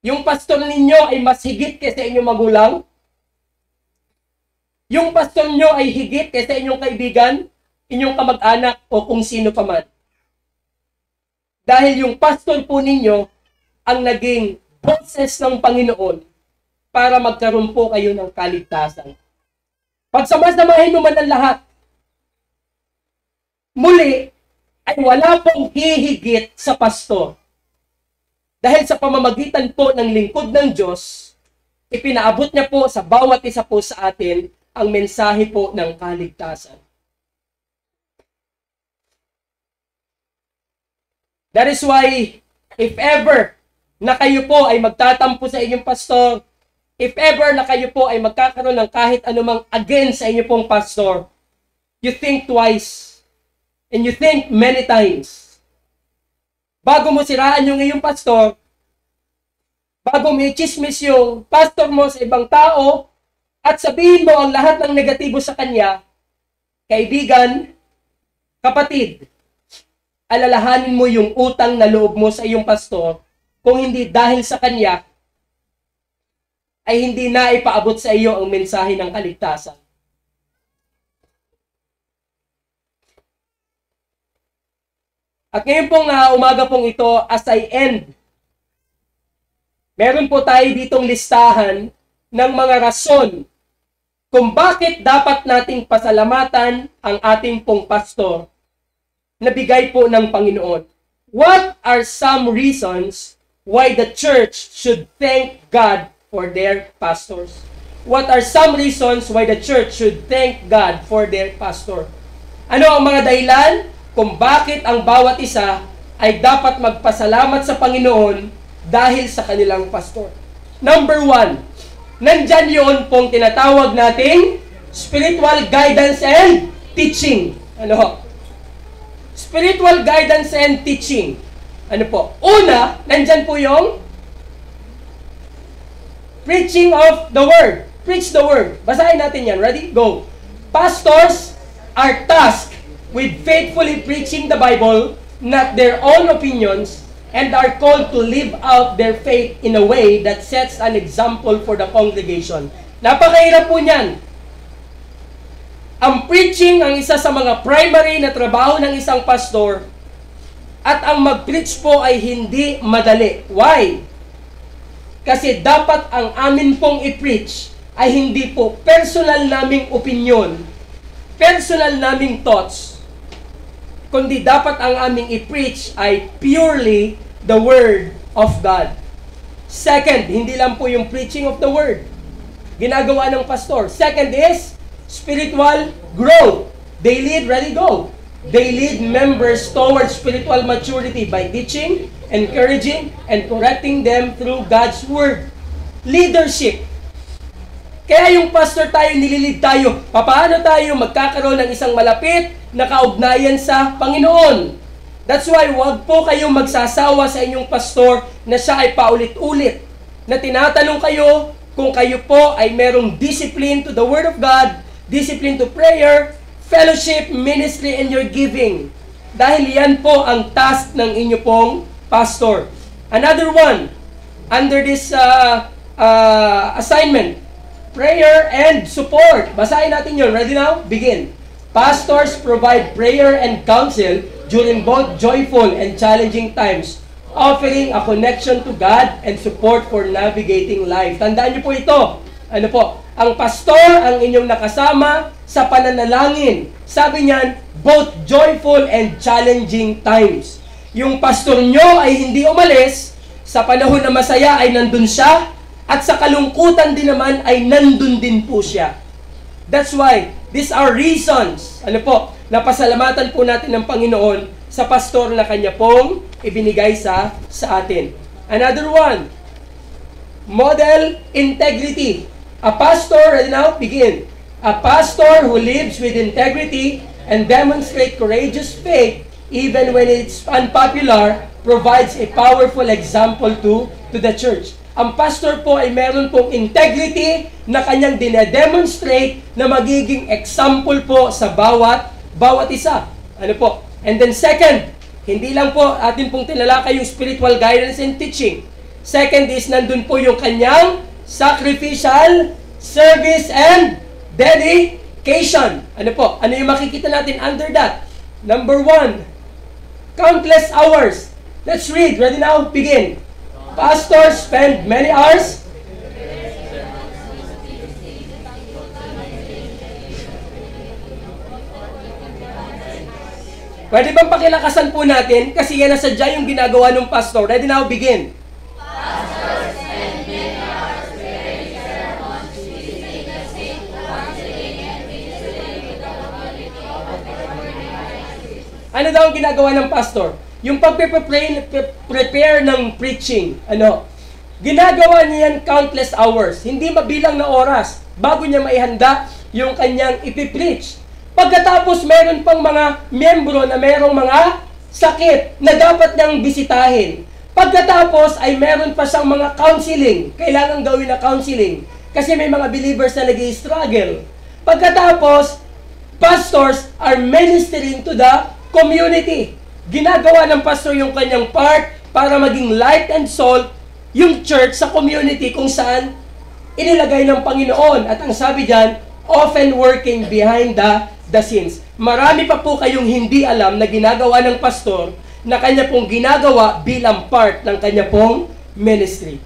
Yung pastor ninyo ay mas higit kaysa inyong magulang. Yung pastor nyo ay higit kaysa inyong kaibigan, inyong kamag-anak o kung sino pa man. Dahil yung pastor po ninyo ang naging boses ng Panginoon para magkaroon po kayo ng kaligtasan. Pagsamasamahin mo man ang lahat, muli ay wala pong hihigit sa pastor. Dahil sa pamamagitan po ng lingkod ng Diyos, ipinaabot niya po sa bawat isa po sa atin ang mensahe po ng kaligtasan. That is why, if ever na kayo po ay magtatampo sa inyong pastor, if ever na kayo po ay magkakaroon ng kahit anumang against sa inyong pong pastor, you think twice, and you think many times. Bago mo siraan yung iyong pastor, bago mo i-chismis yung pastor mo sa ibang tao, at sabihin mo ang lahat ng negatibo sa kanya, kaibigan, kapatid, alalahanin mo yung utang na loob mo sa iyong pastor, kung hindi dahil sa kanya, ay hindi na ipaabot sa iyo ang mensahe ng kaligtasan. At ngayon pong umaga pong ito, as I end, meron po tayo ditong listahan ng mga rason kung bakit dapat nating pasalamatan ang ating pong pastor na bigay po ng Panginoon. What are some reasons why the church should thank God for their pastors? What are some reasons why the church should thank God for their pastor? Ano ang mga dahilan kung bakit ang bawat isa ay dapat magpasalamat sa Panginoon dahil sa kanilang pastor? Number 1, nandyan yun pong tinatawag nating spiritual guidance and teaching. Ano? Spiritual guidance and teaching. Ano po? Una, nandyan po yung preaching of the word. Preach the word. Basahin natin yan. Ready? Go. Pastors are tasked with faithfully preaching the Bible, not their own opinions, and are called to live out their faith in a way that sets an example for the congregation. Napakahirap po niyan. Ang preaching ang isa sa mga primary na trabaho ng isang pastor, at ang mag-preach po ay hindi madali. Why? Kasi dapat ang amin pong i-preach ay hindi po personal naming opinion, personal naming thoughts, kundi dapat ang aming i-preach ay purely the Word of God. Second, hindi lang po yung preaching of the Word ginagawa ng pastor. Second is spiritual growth. They lead, ready, go. They lead members towards spiritual maturity by teaching, encouraging, and correcting them through God's Word. Leadership. Kaya yung pastor tayo, nililid tayo. Paano tayo magkakaroon ng isang malapit na kaugnayan sa Panginoon? That's why wag po kayong magsasawa sa inyong pastor na siya ay paulit-ulit. Na tinatanong kayo kung kayo po ay merong discipline to the Word of God, discipline to prayer, fellowship, ministry, and your giving. Dahil yan po ang task ng inyo pong pastor. Another one, under this assignment, prayer and support. Basahin natin yun. Ready now? Begin. Pastors provide prayer and counsel during both joyful and challenging times, offering a connection to God and support for navigating life. Tandaan niyo po ito. Ano po? Ang pastor ang inyong nakasama sa pananalangin. Sabi niyan, both joyful and challenging times. Yung pastor nyo ay hindi umalis, sa panahon na masaya ay nandun siya, at sa kalungkutan din naman ay nandun din po siya. That's why, these are reasons, ano po, na pasalamatan po natin ng Panginoon sa pastor na kanya pong ibinigay sa atin. Another one, model integrity. A pastor, ready now, begin. A pastor who lives with integrity and demonstrates courageous faith, even when it's unpopular, provides a powerful example to the church. Ang pastor po ay meron pong integrity na kanyang dinedemonstrate na magiging example po sa bawat bawat isa. Ano po? And then second, hindi lang po atin pong tinalakay yung spiritual guidance and teaching. Second is, nandun po yung kanyang sacrificial service and dedication. Ano po? Ano yung makikita natin under that? Number 1, countless hours. Let's read. Ready now? Begin. Pastors spend many hours. Pwede bang pakilakasan po natin? Kasi yan nasadya yung ginagawa ng pastor. Ready now? Begin. Pastors spend many hours preparing sermons, visiting the sick, counseling, and ministering to the community of the organizers. Ano daw ang ginagawa ng pastor? Yung pag-prepare ng preaching, ginagawa niya yan countless hours. Hindi mabilang na oras bago niya maihanda yung kanyang ipipreach. Pagkatapos, meron pang mga miyembro na merong mga sakit na dapat niyang bisitahin. Pagkatapos, ay meron pa siyang mga counseling. Kailangan gawin na counseling. Kasi may mga believers na nag-i-struggle. Pagkatapos, pastors are ministering to the community. Ginagawa ng pastor yung kanyang part para maging light and salt yung church sa community kung saan inilagay ng Panginoon. At ang sabi dyan, often working behind the scenes. Marami pa po kayong hindi alam na ginagawa ng pastor na kanya pong ginagawa bilang part ng kanya pong ministry.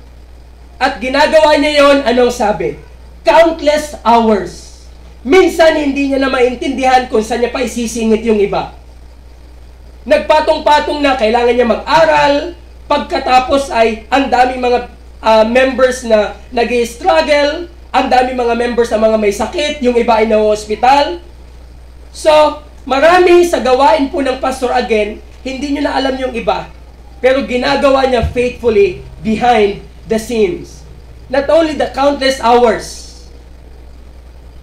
At ginagawa niya yon, anong sabi? Countless hours. Minsan hindi niya na maintindihan kung saan niya pa isisingit yung iba. Nagpatong-patong na kailangan niya mag-aral, pagkatapos ay ang daming mga members na nag-i-struggle, ang daming mga members na mga may sakit, yung iba ay na-hospital. So, marami sa gawain po ng pastor again, hindi niyo na alam yung iba, pero ginagawa niya faithfully behind the scenes. Not only the countless hours.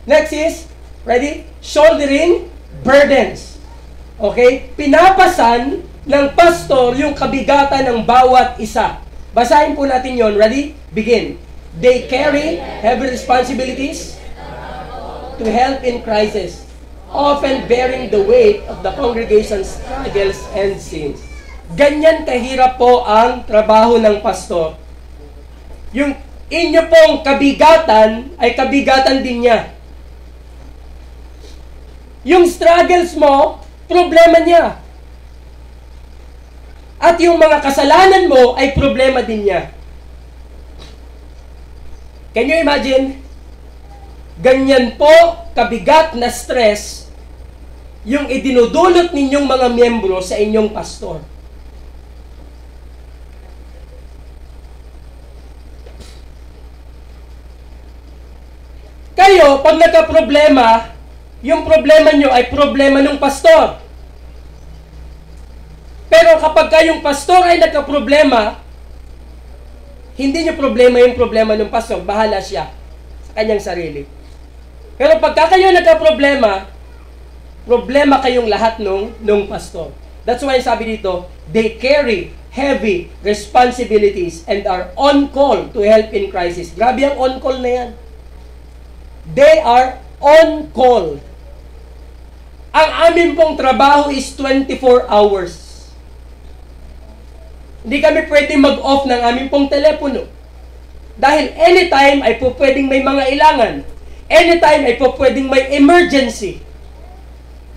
Next is, ready? Shouldering burdens. Okay? Pinapasan ng pastor yung kabigatan ng bawat isa. Basahin po natin yon. Ready? Begin. They carry heavy responsibilities to help in crisis, often bearing the weight of the congregation's struggles and sins. Ganyan kahirap po ang trabaho ng pastor. Yung inyo pong kabigatan ay kabigatan din niya. Yung struggles mo, problema niya. At yung mga kasalanan mo ay problema din niya. Can you imagine? Ganyan po kabigat na stress yung idinudulot ninyong mga miyembro sa inyong pastor. Kayo, pag nagka-problema, yung problema nyo ay problema ng pastor. Pero kapag kayong pastor ay nagka-problema, hindi nyo problema yung problema ng pastor. Bahala siya sa kanyang sarili. Pero pagka kayo nagka-problema, problema kayong lahat nung pastor. That's why sabi dito, they carry heavy responsibilities and are on call to help in crisis. Grabe ang on call na yan. They are on call. Ang amin pong trabaho is 24 hours. Hindi kami pwedeng mag-off ng aming pong telepono. Dahil anytime ay po pwedeng may mga ilangan. Anytime ay po pwedeng may emergency.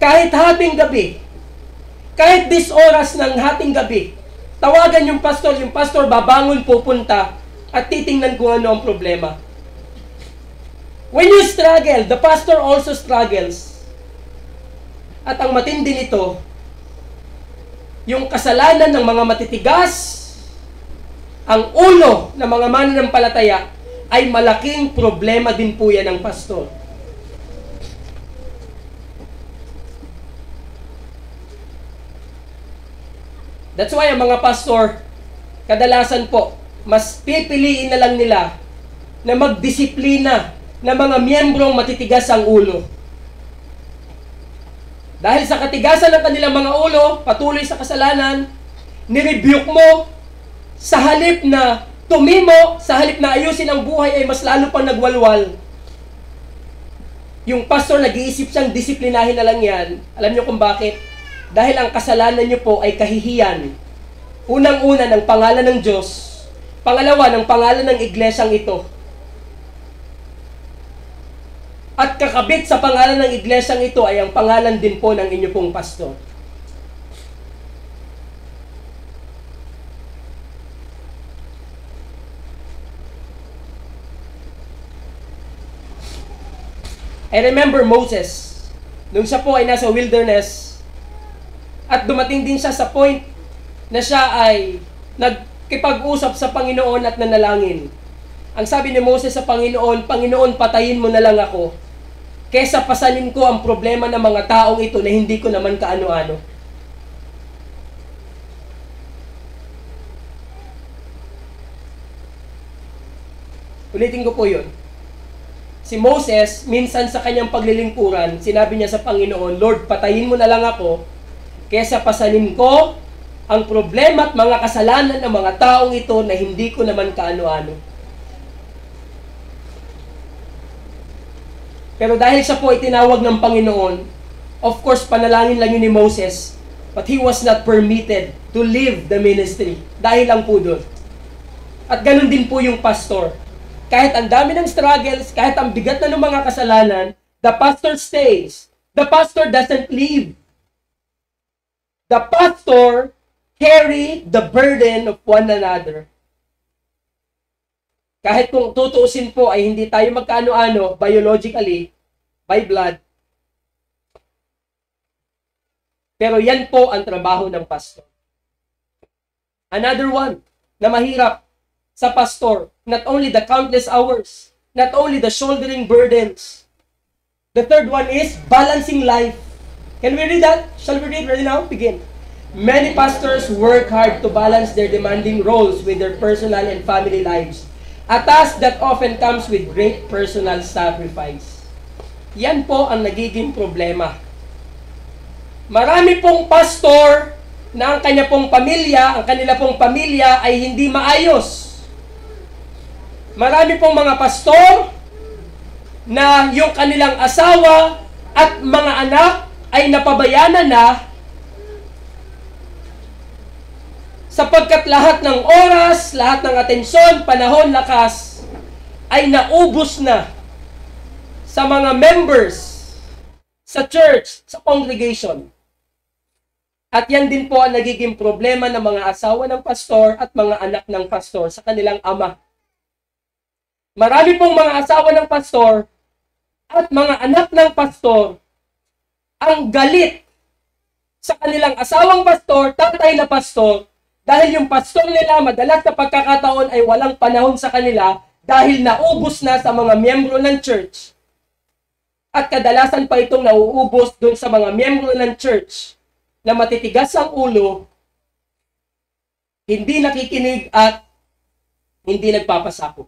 Kahit hating gabi. Kahit 10 oras ng hating gabi. Tawagan yung pastor babangon, pupunta, at titingnan kung ano ang problema. When you struggle, the pastor also struggles. At ang matindi nito, yung kasalanan ng mga matitigas, ang ulo ng mga mananampalataya, ay malaking problema din po yan ng pastor. That's why ang mga pastor, kadalasan po, mas pipiliin na lang nila na magdisiplina ng mga miyembrong matitigas ang ulo. Dahil sa katigasan ng kanilang mga ulo, patuloy sa kasalanan, nirebuke mo, sa halip na tumimo, sa halip na ayusin ang buhay, ay mas lalo pang nagwalwal. Yung pastor, nag-iisip siyang disiplinahin na lang yan. Alam niyo kung bakit? Dahil ang kasalanan niyo po ay kahihiyan. Unang-una ng pangalan ng Diyos. Pangalawa, ng pangalan ng iglesyang ito. At kakabit sa pangalan ng iglesyang ito ay ang pangalan din po ng inyo pong pastor. I remember Moses, nung siya po ay nasa wilderness, at dumating din siya sa point na siya ay nagkipag-usap sa Panginoon at nanalangin. Ang sabi ni Moses sa Panginoon, Panginoon, patayin mo na lang ako, kesa pasanin ko ang problema ng mga taong ito na hindi ko naman kaano-ano. Ulitin ko po yun. Si Moses, minsan sa kanyang paglilingkuran, sinabi niya sa Panginoon, Lord, patayin mo na lang ako, kesa pasanin ko ang problema at mga kasalanan ng mga taong ito na hindi ko naman kaano-ano. Pero dahil siya po ay tinawag ng Panginoon, of course, panalangin lang yun ni Moses, but he was not permitted to leave the ministry. Dahil lang po doon. At ganun din po yung pastor. Kahit ang dami ng struggles, kahit ang bigat na ng mga kasalanan, the pastor stays. The pastor doesn't leave. The pastor carry the burden of one another. Kahit kung tutuusin po ay hindi tayo magkaano-ano biologically, by blood. Pero yan po ang trabaho ng pastor. Another one na mahirap sa pastor, not only the countless hours, not only the shouldering burdens. The third one is balancing life. Can we read that? Shall we read right now? Begin. Many pastors work hard to balance their demanding roles with their personal and family lives. A task that often comes with great personal sacrifice. Yan po ang nagiging problema. Marami pong pastor na ang kanya pong pamilya, ang kanila pong pamilya ay hindi maayos. Marami pong mga pastor na yung kanilang asawa at mga anak ay napabayanan na sapagkat lahat ng oras, lahat ng atensyon, panahon, lakas ay naubos na sa mga members sa church, sa congregation. At yan din po ang nagiging problema ng mga asawa ng pastor at mga anak ng pastor sa kanilang ama. Marami pong mga asawa ng pastor at mga anak ng pastor ang galit sa kanilang asawang pastor, tatay na pastor, dahil yung pastor nila madalas sa pagkakataon ay walang panahon sa kanila dahil naubos na sa mga miyembro ng church. At kadalasan pa itong nauubos dun sa mga miyembro ng church na matitigas ang ulo, hindi nakikinig at hindi nagpapasakop.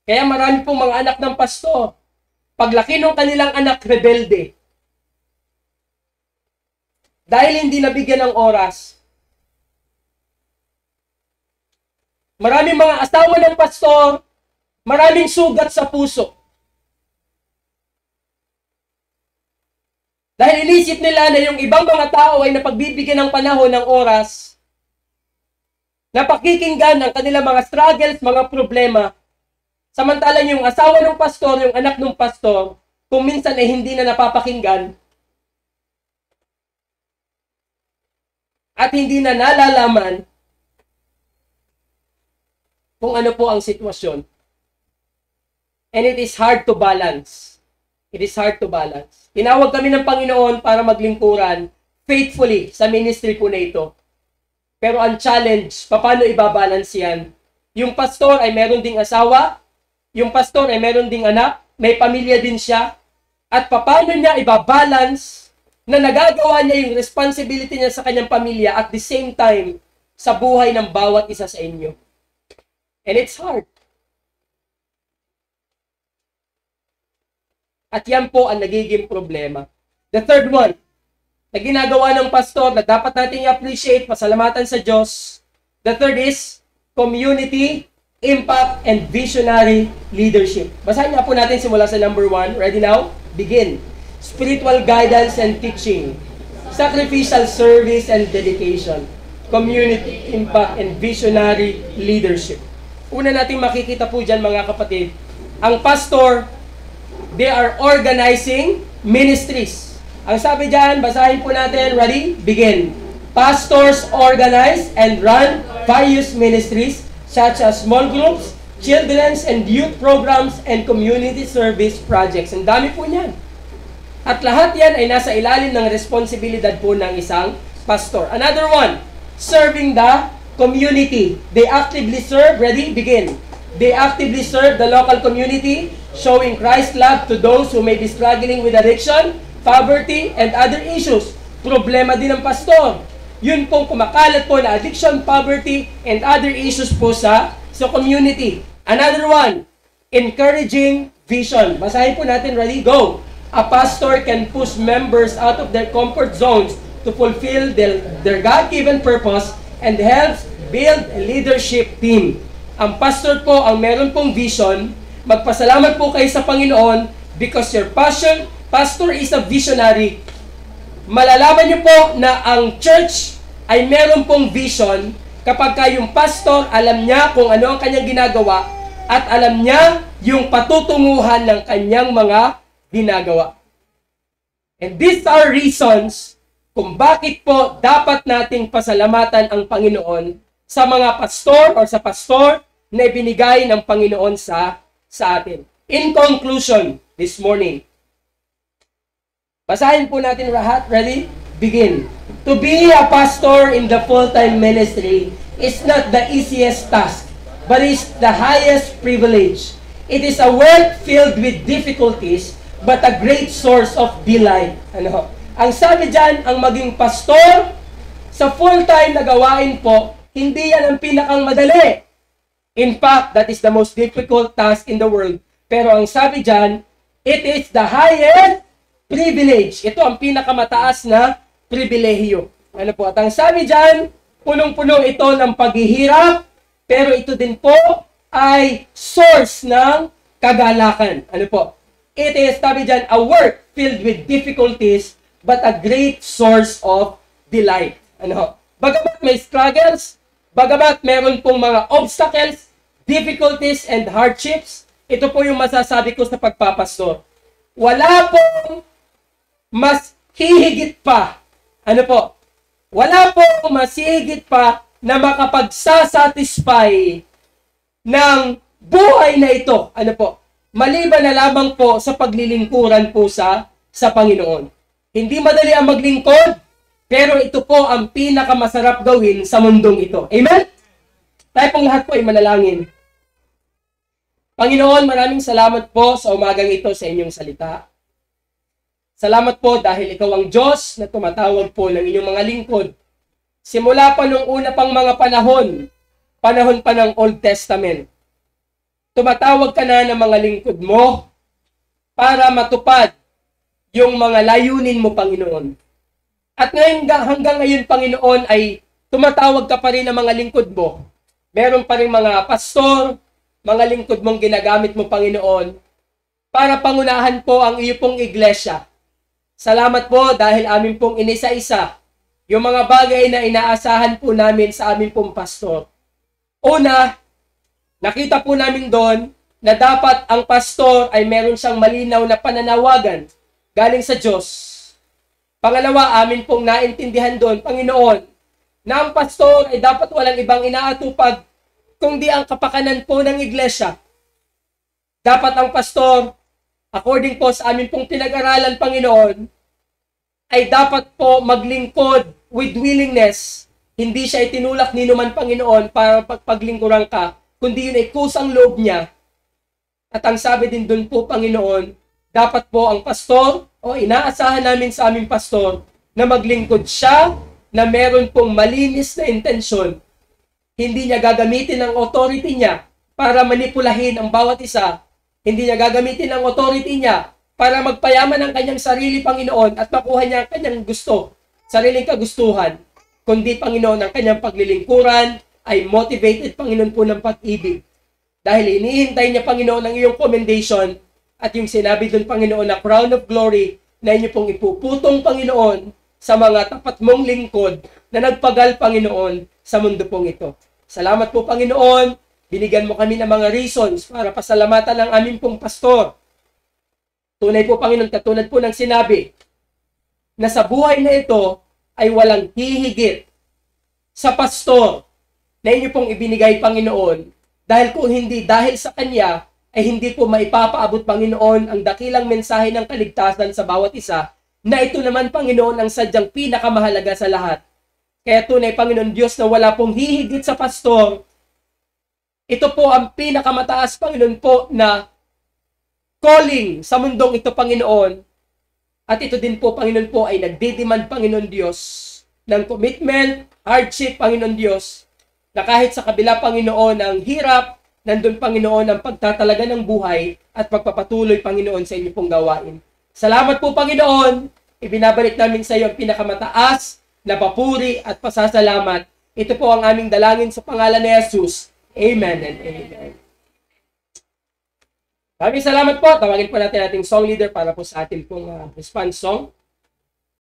Kaya marami pong mga anak ng pastor, paglaki ng kanilang anak, rebelde. Dahil hindi nabigyan ng oras. Maraming mga asawa ng pastor, maraming sugat sa puso. Dahil inisip nila na yung ibang mga tao ay napagbibigyan ng panahon ng oras, napakikinggan ang kanilang mga struggles, mga problema. Samantalang yung asawa ng pastor, yung anak ng pastor, kung minsan ay hindi na napapakinggan at hindi na nalalaman kung ano po ang sitwasyon. And it is hard to balance. It is hard to balance. Tinawag kami ng Panginoon para maglingkuran faithfully sa ministry po na ito. Pero ang challenge, paano ibabalance yan? Yung pastor ay meron ding asawa, yung pastor ay meron ding anak, may pamilya din siya, at paano niya ibabalance na nagagawa niya yung responsibility niya sa kanyang pamilya at the same time sa buhay ng bawat isa sa inyo. And it's hard. At yan po ang nagiging problema. The third one, na ginagawa ng pastor na dapat natin i-appreciate, pasalamatan sa Diyos. The third is community impact, and visionary leadership. Basahin nga po natin simula sa number 1. Ready now? Begin. Spiritual guidance and teaching. Sacrificial service and dedication. Community impact and visionary leadership. Una nating makikita po dyan mga kapatid, ang pastor, they are organizing ministries. Ang sabi dyan, basahin po natin, ready? Begin. Pastors organize and run various ministries such as small groups, children's and youth programs, and community service projects. Ang dami po niyan. At lahat yan ay nasa ilalim ng responsibilidad po ng isang pastor. Another one, serving the community. They actively serve, ready? Begin. They actively serve the local community, showing Christ's love to those who may be struggling with addiction, poverty, and other issues. Problema din ng pastor. Yun pong kumakalat po na addiction, poverty, and other issues po sa community. Another one, encouraging vision. Basahin po natin, ready? Go! A pastor can push members out of their comfort zones to fulfill their God-given purpose and helps build a leadership team. Ang pastor po, ang meron pong vision, magpasalamat po kayo sa Panginoon because your pastor is a visionary. Malalaman niyo po na ang church ay meron pong vision kapag yung pastor alam niya kung ano ang kanyang ginagawa at alam niya yung patutunguhan ng kanyang mga ginagawa. And these are reasons kung bakit po dapat nating pasalamatan ang Panginoon sa mga pastor o sa pastor na ibinigay ng Panginoon sa atin. In conclusion, this morning, basahin po natin lahat. Ready? Begin. To be a pastor in the full-time ministry is not the easiest task, but is the highest privilege. It is a work filled with difficulties, but a great source of delight. Ano? Ang sabi dyan, ang maging pastor sa full-time na gawain po, hindi yan ang pinakang madali. In fact, that is the most difficult task in the world. Pero ang sabi dyan, it is the highest privilege. Ito ang pinakamataas na pribilehiyo. Ano po? At ang sabi dyan, punong-punong ito ng paghihirap, pero ito din po ay source ng kagalakan. Ano po? It is, sabi dyan, a work filled with difficulties, but a great source of delight. Ano? Bagamat may struggles, bagamat meron pong mga obstacles, difficulties, and hardships, ito po yung masasabi ko sa pagpapastor. Wala pong mas hihigit pa. Ano po? Wala pong mas hihigit pa na makapagsasatisfy ng buhay na ito. Ano po? Maliban na lamang po sa paglilingkuran po sa Panginoon. Hindi madali ang maglingkod, pero ito po ang pinakamasarap gawin sa mundong ito. Amen? Tayo pong lahat po ay manalangin. Panginoon, maraming salamat po sa umagang ito sa inyong salita. Salamat po dahil ikaw ang Diyos na tumatawag po ng inyong mga lingkod. Simula pa nung una pang mga panahon pa ng Old Testament. Tumatawag ka na ng mga lingkod mo para matupad yung mga layunin mo, Panginoon. At ngayon, hanggang ngayon, Panginoon, ay tumatawag ka pa rin ng mga lingkod mo. Meron pa rin mga pastor, mga lingkod mong ginagamit mo, Panginoon, para pangunahan po ang iyo pong iglesia. Salamat po dahil amin pong inisa-isa yung mga bagay na inaasahan po namin sa amin pong pastor. Una, nakita po namin doon na dapat ang pastor ay meron siyang malinaw na pananawagan galing sa Diyos. Pangalawa, amin pong naintindihan doon, Panginoon, na ang pastor ay dapat walang ibang inaatupag kundi ang kapakanan po ng iglesia. Dapat ang pastor, according po sa amin pong pinag-aralan, Panginoon, ay dapat po maglingkod with willingness. Hindi siya itinulak ni naman, Panginoon, para paglingkuran ka, kundi yun ay kusang loob niya. At ang sabi din doon po, Panginoon, dapat po ang pastor, o inaasahan namin sa aming pastor, na maglingkod siya na meron pong malinis na intensyon. Hindi niya gagamitin ang authority niya para manipulahin ang bawat isa. Hindi niya gagamitin ang authority niya para magpayaman ang kanyang sarili, Panginoon, at makuha niya ang kanyang gusto, sariling kagustuhan. Kundi, Panginoon, ang kanyang paglilingkuran ay motivated, Panginoon po, ng pag-ibig. Dahil hinihintay niya, Panginoon, ang iyong commendation at yung sinabi doon, Panginoon, na crown of glory na inyo pong ipuputong, Panginoon, sa mga tapat mong lingkod na nagpagal, Panginoon, sa mundo pong ito. Salamat po, Panginoon. Binigyan mo kami ng mga reasons para pasalamatan ang aming pong pastor. Tunay po, Panginoon, katulad po ng sinabi, na sa buhay na ito ay walang hihigit sa pastor na inyo pong ibinigay, Panginoon. Dahil kung hindi dahil sa kanya, ay hindi po maipapaabot, Panginoon, ang dakilang mensahe ng kaligtasan sa bawat isa, na ito naman, Panginoon, ang sadyang pinakamahalaga sa lahat. Kaya tunay, Panginoon Diyos, na wala pong hihigit sa pastor. Ito po ang pinakamataas, Panginoon po, na calling sa mundong ito, Panginoon. At ito din po, Panginoon po, ay nagdidemand, Panginoon Diyos, ng commitment, hardship, Panginoon Diyos, na kahit sa kabila, Panginoon, ng hirap, nandun, Panginoon, ang pagtatalaga ng buhay at pagpapatuloy, Panginoon, sa inyo pong gawain. Salamat po, Panginoon. Ibinabalik namin sa iyo ang pinakamataas na papuri at pasasalamat. Ito po ang aming dalangin sa pangalan ni Jesus. Amen and amen. Maraming salamat po. Tawagin po natin ating song leader para po sa ating pong response song.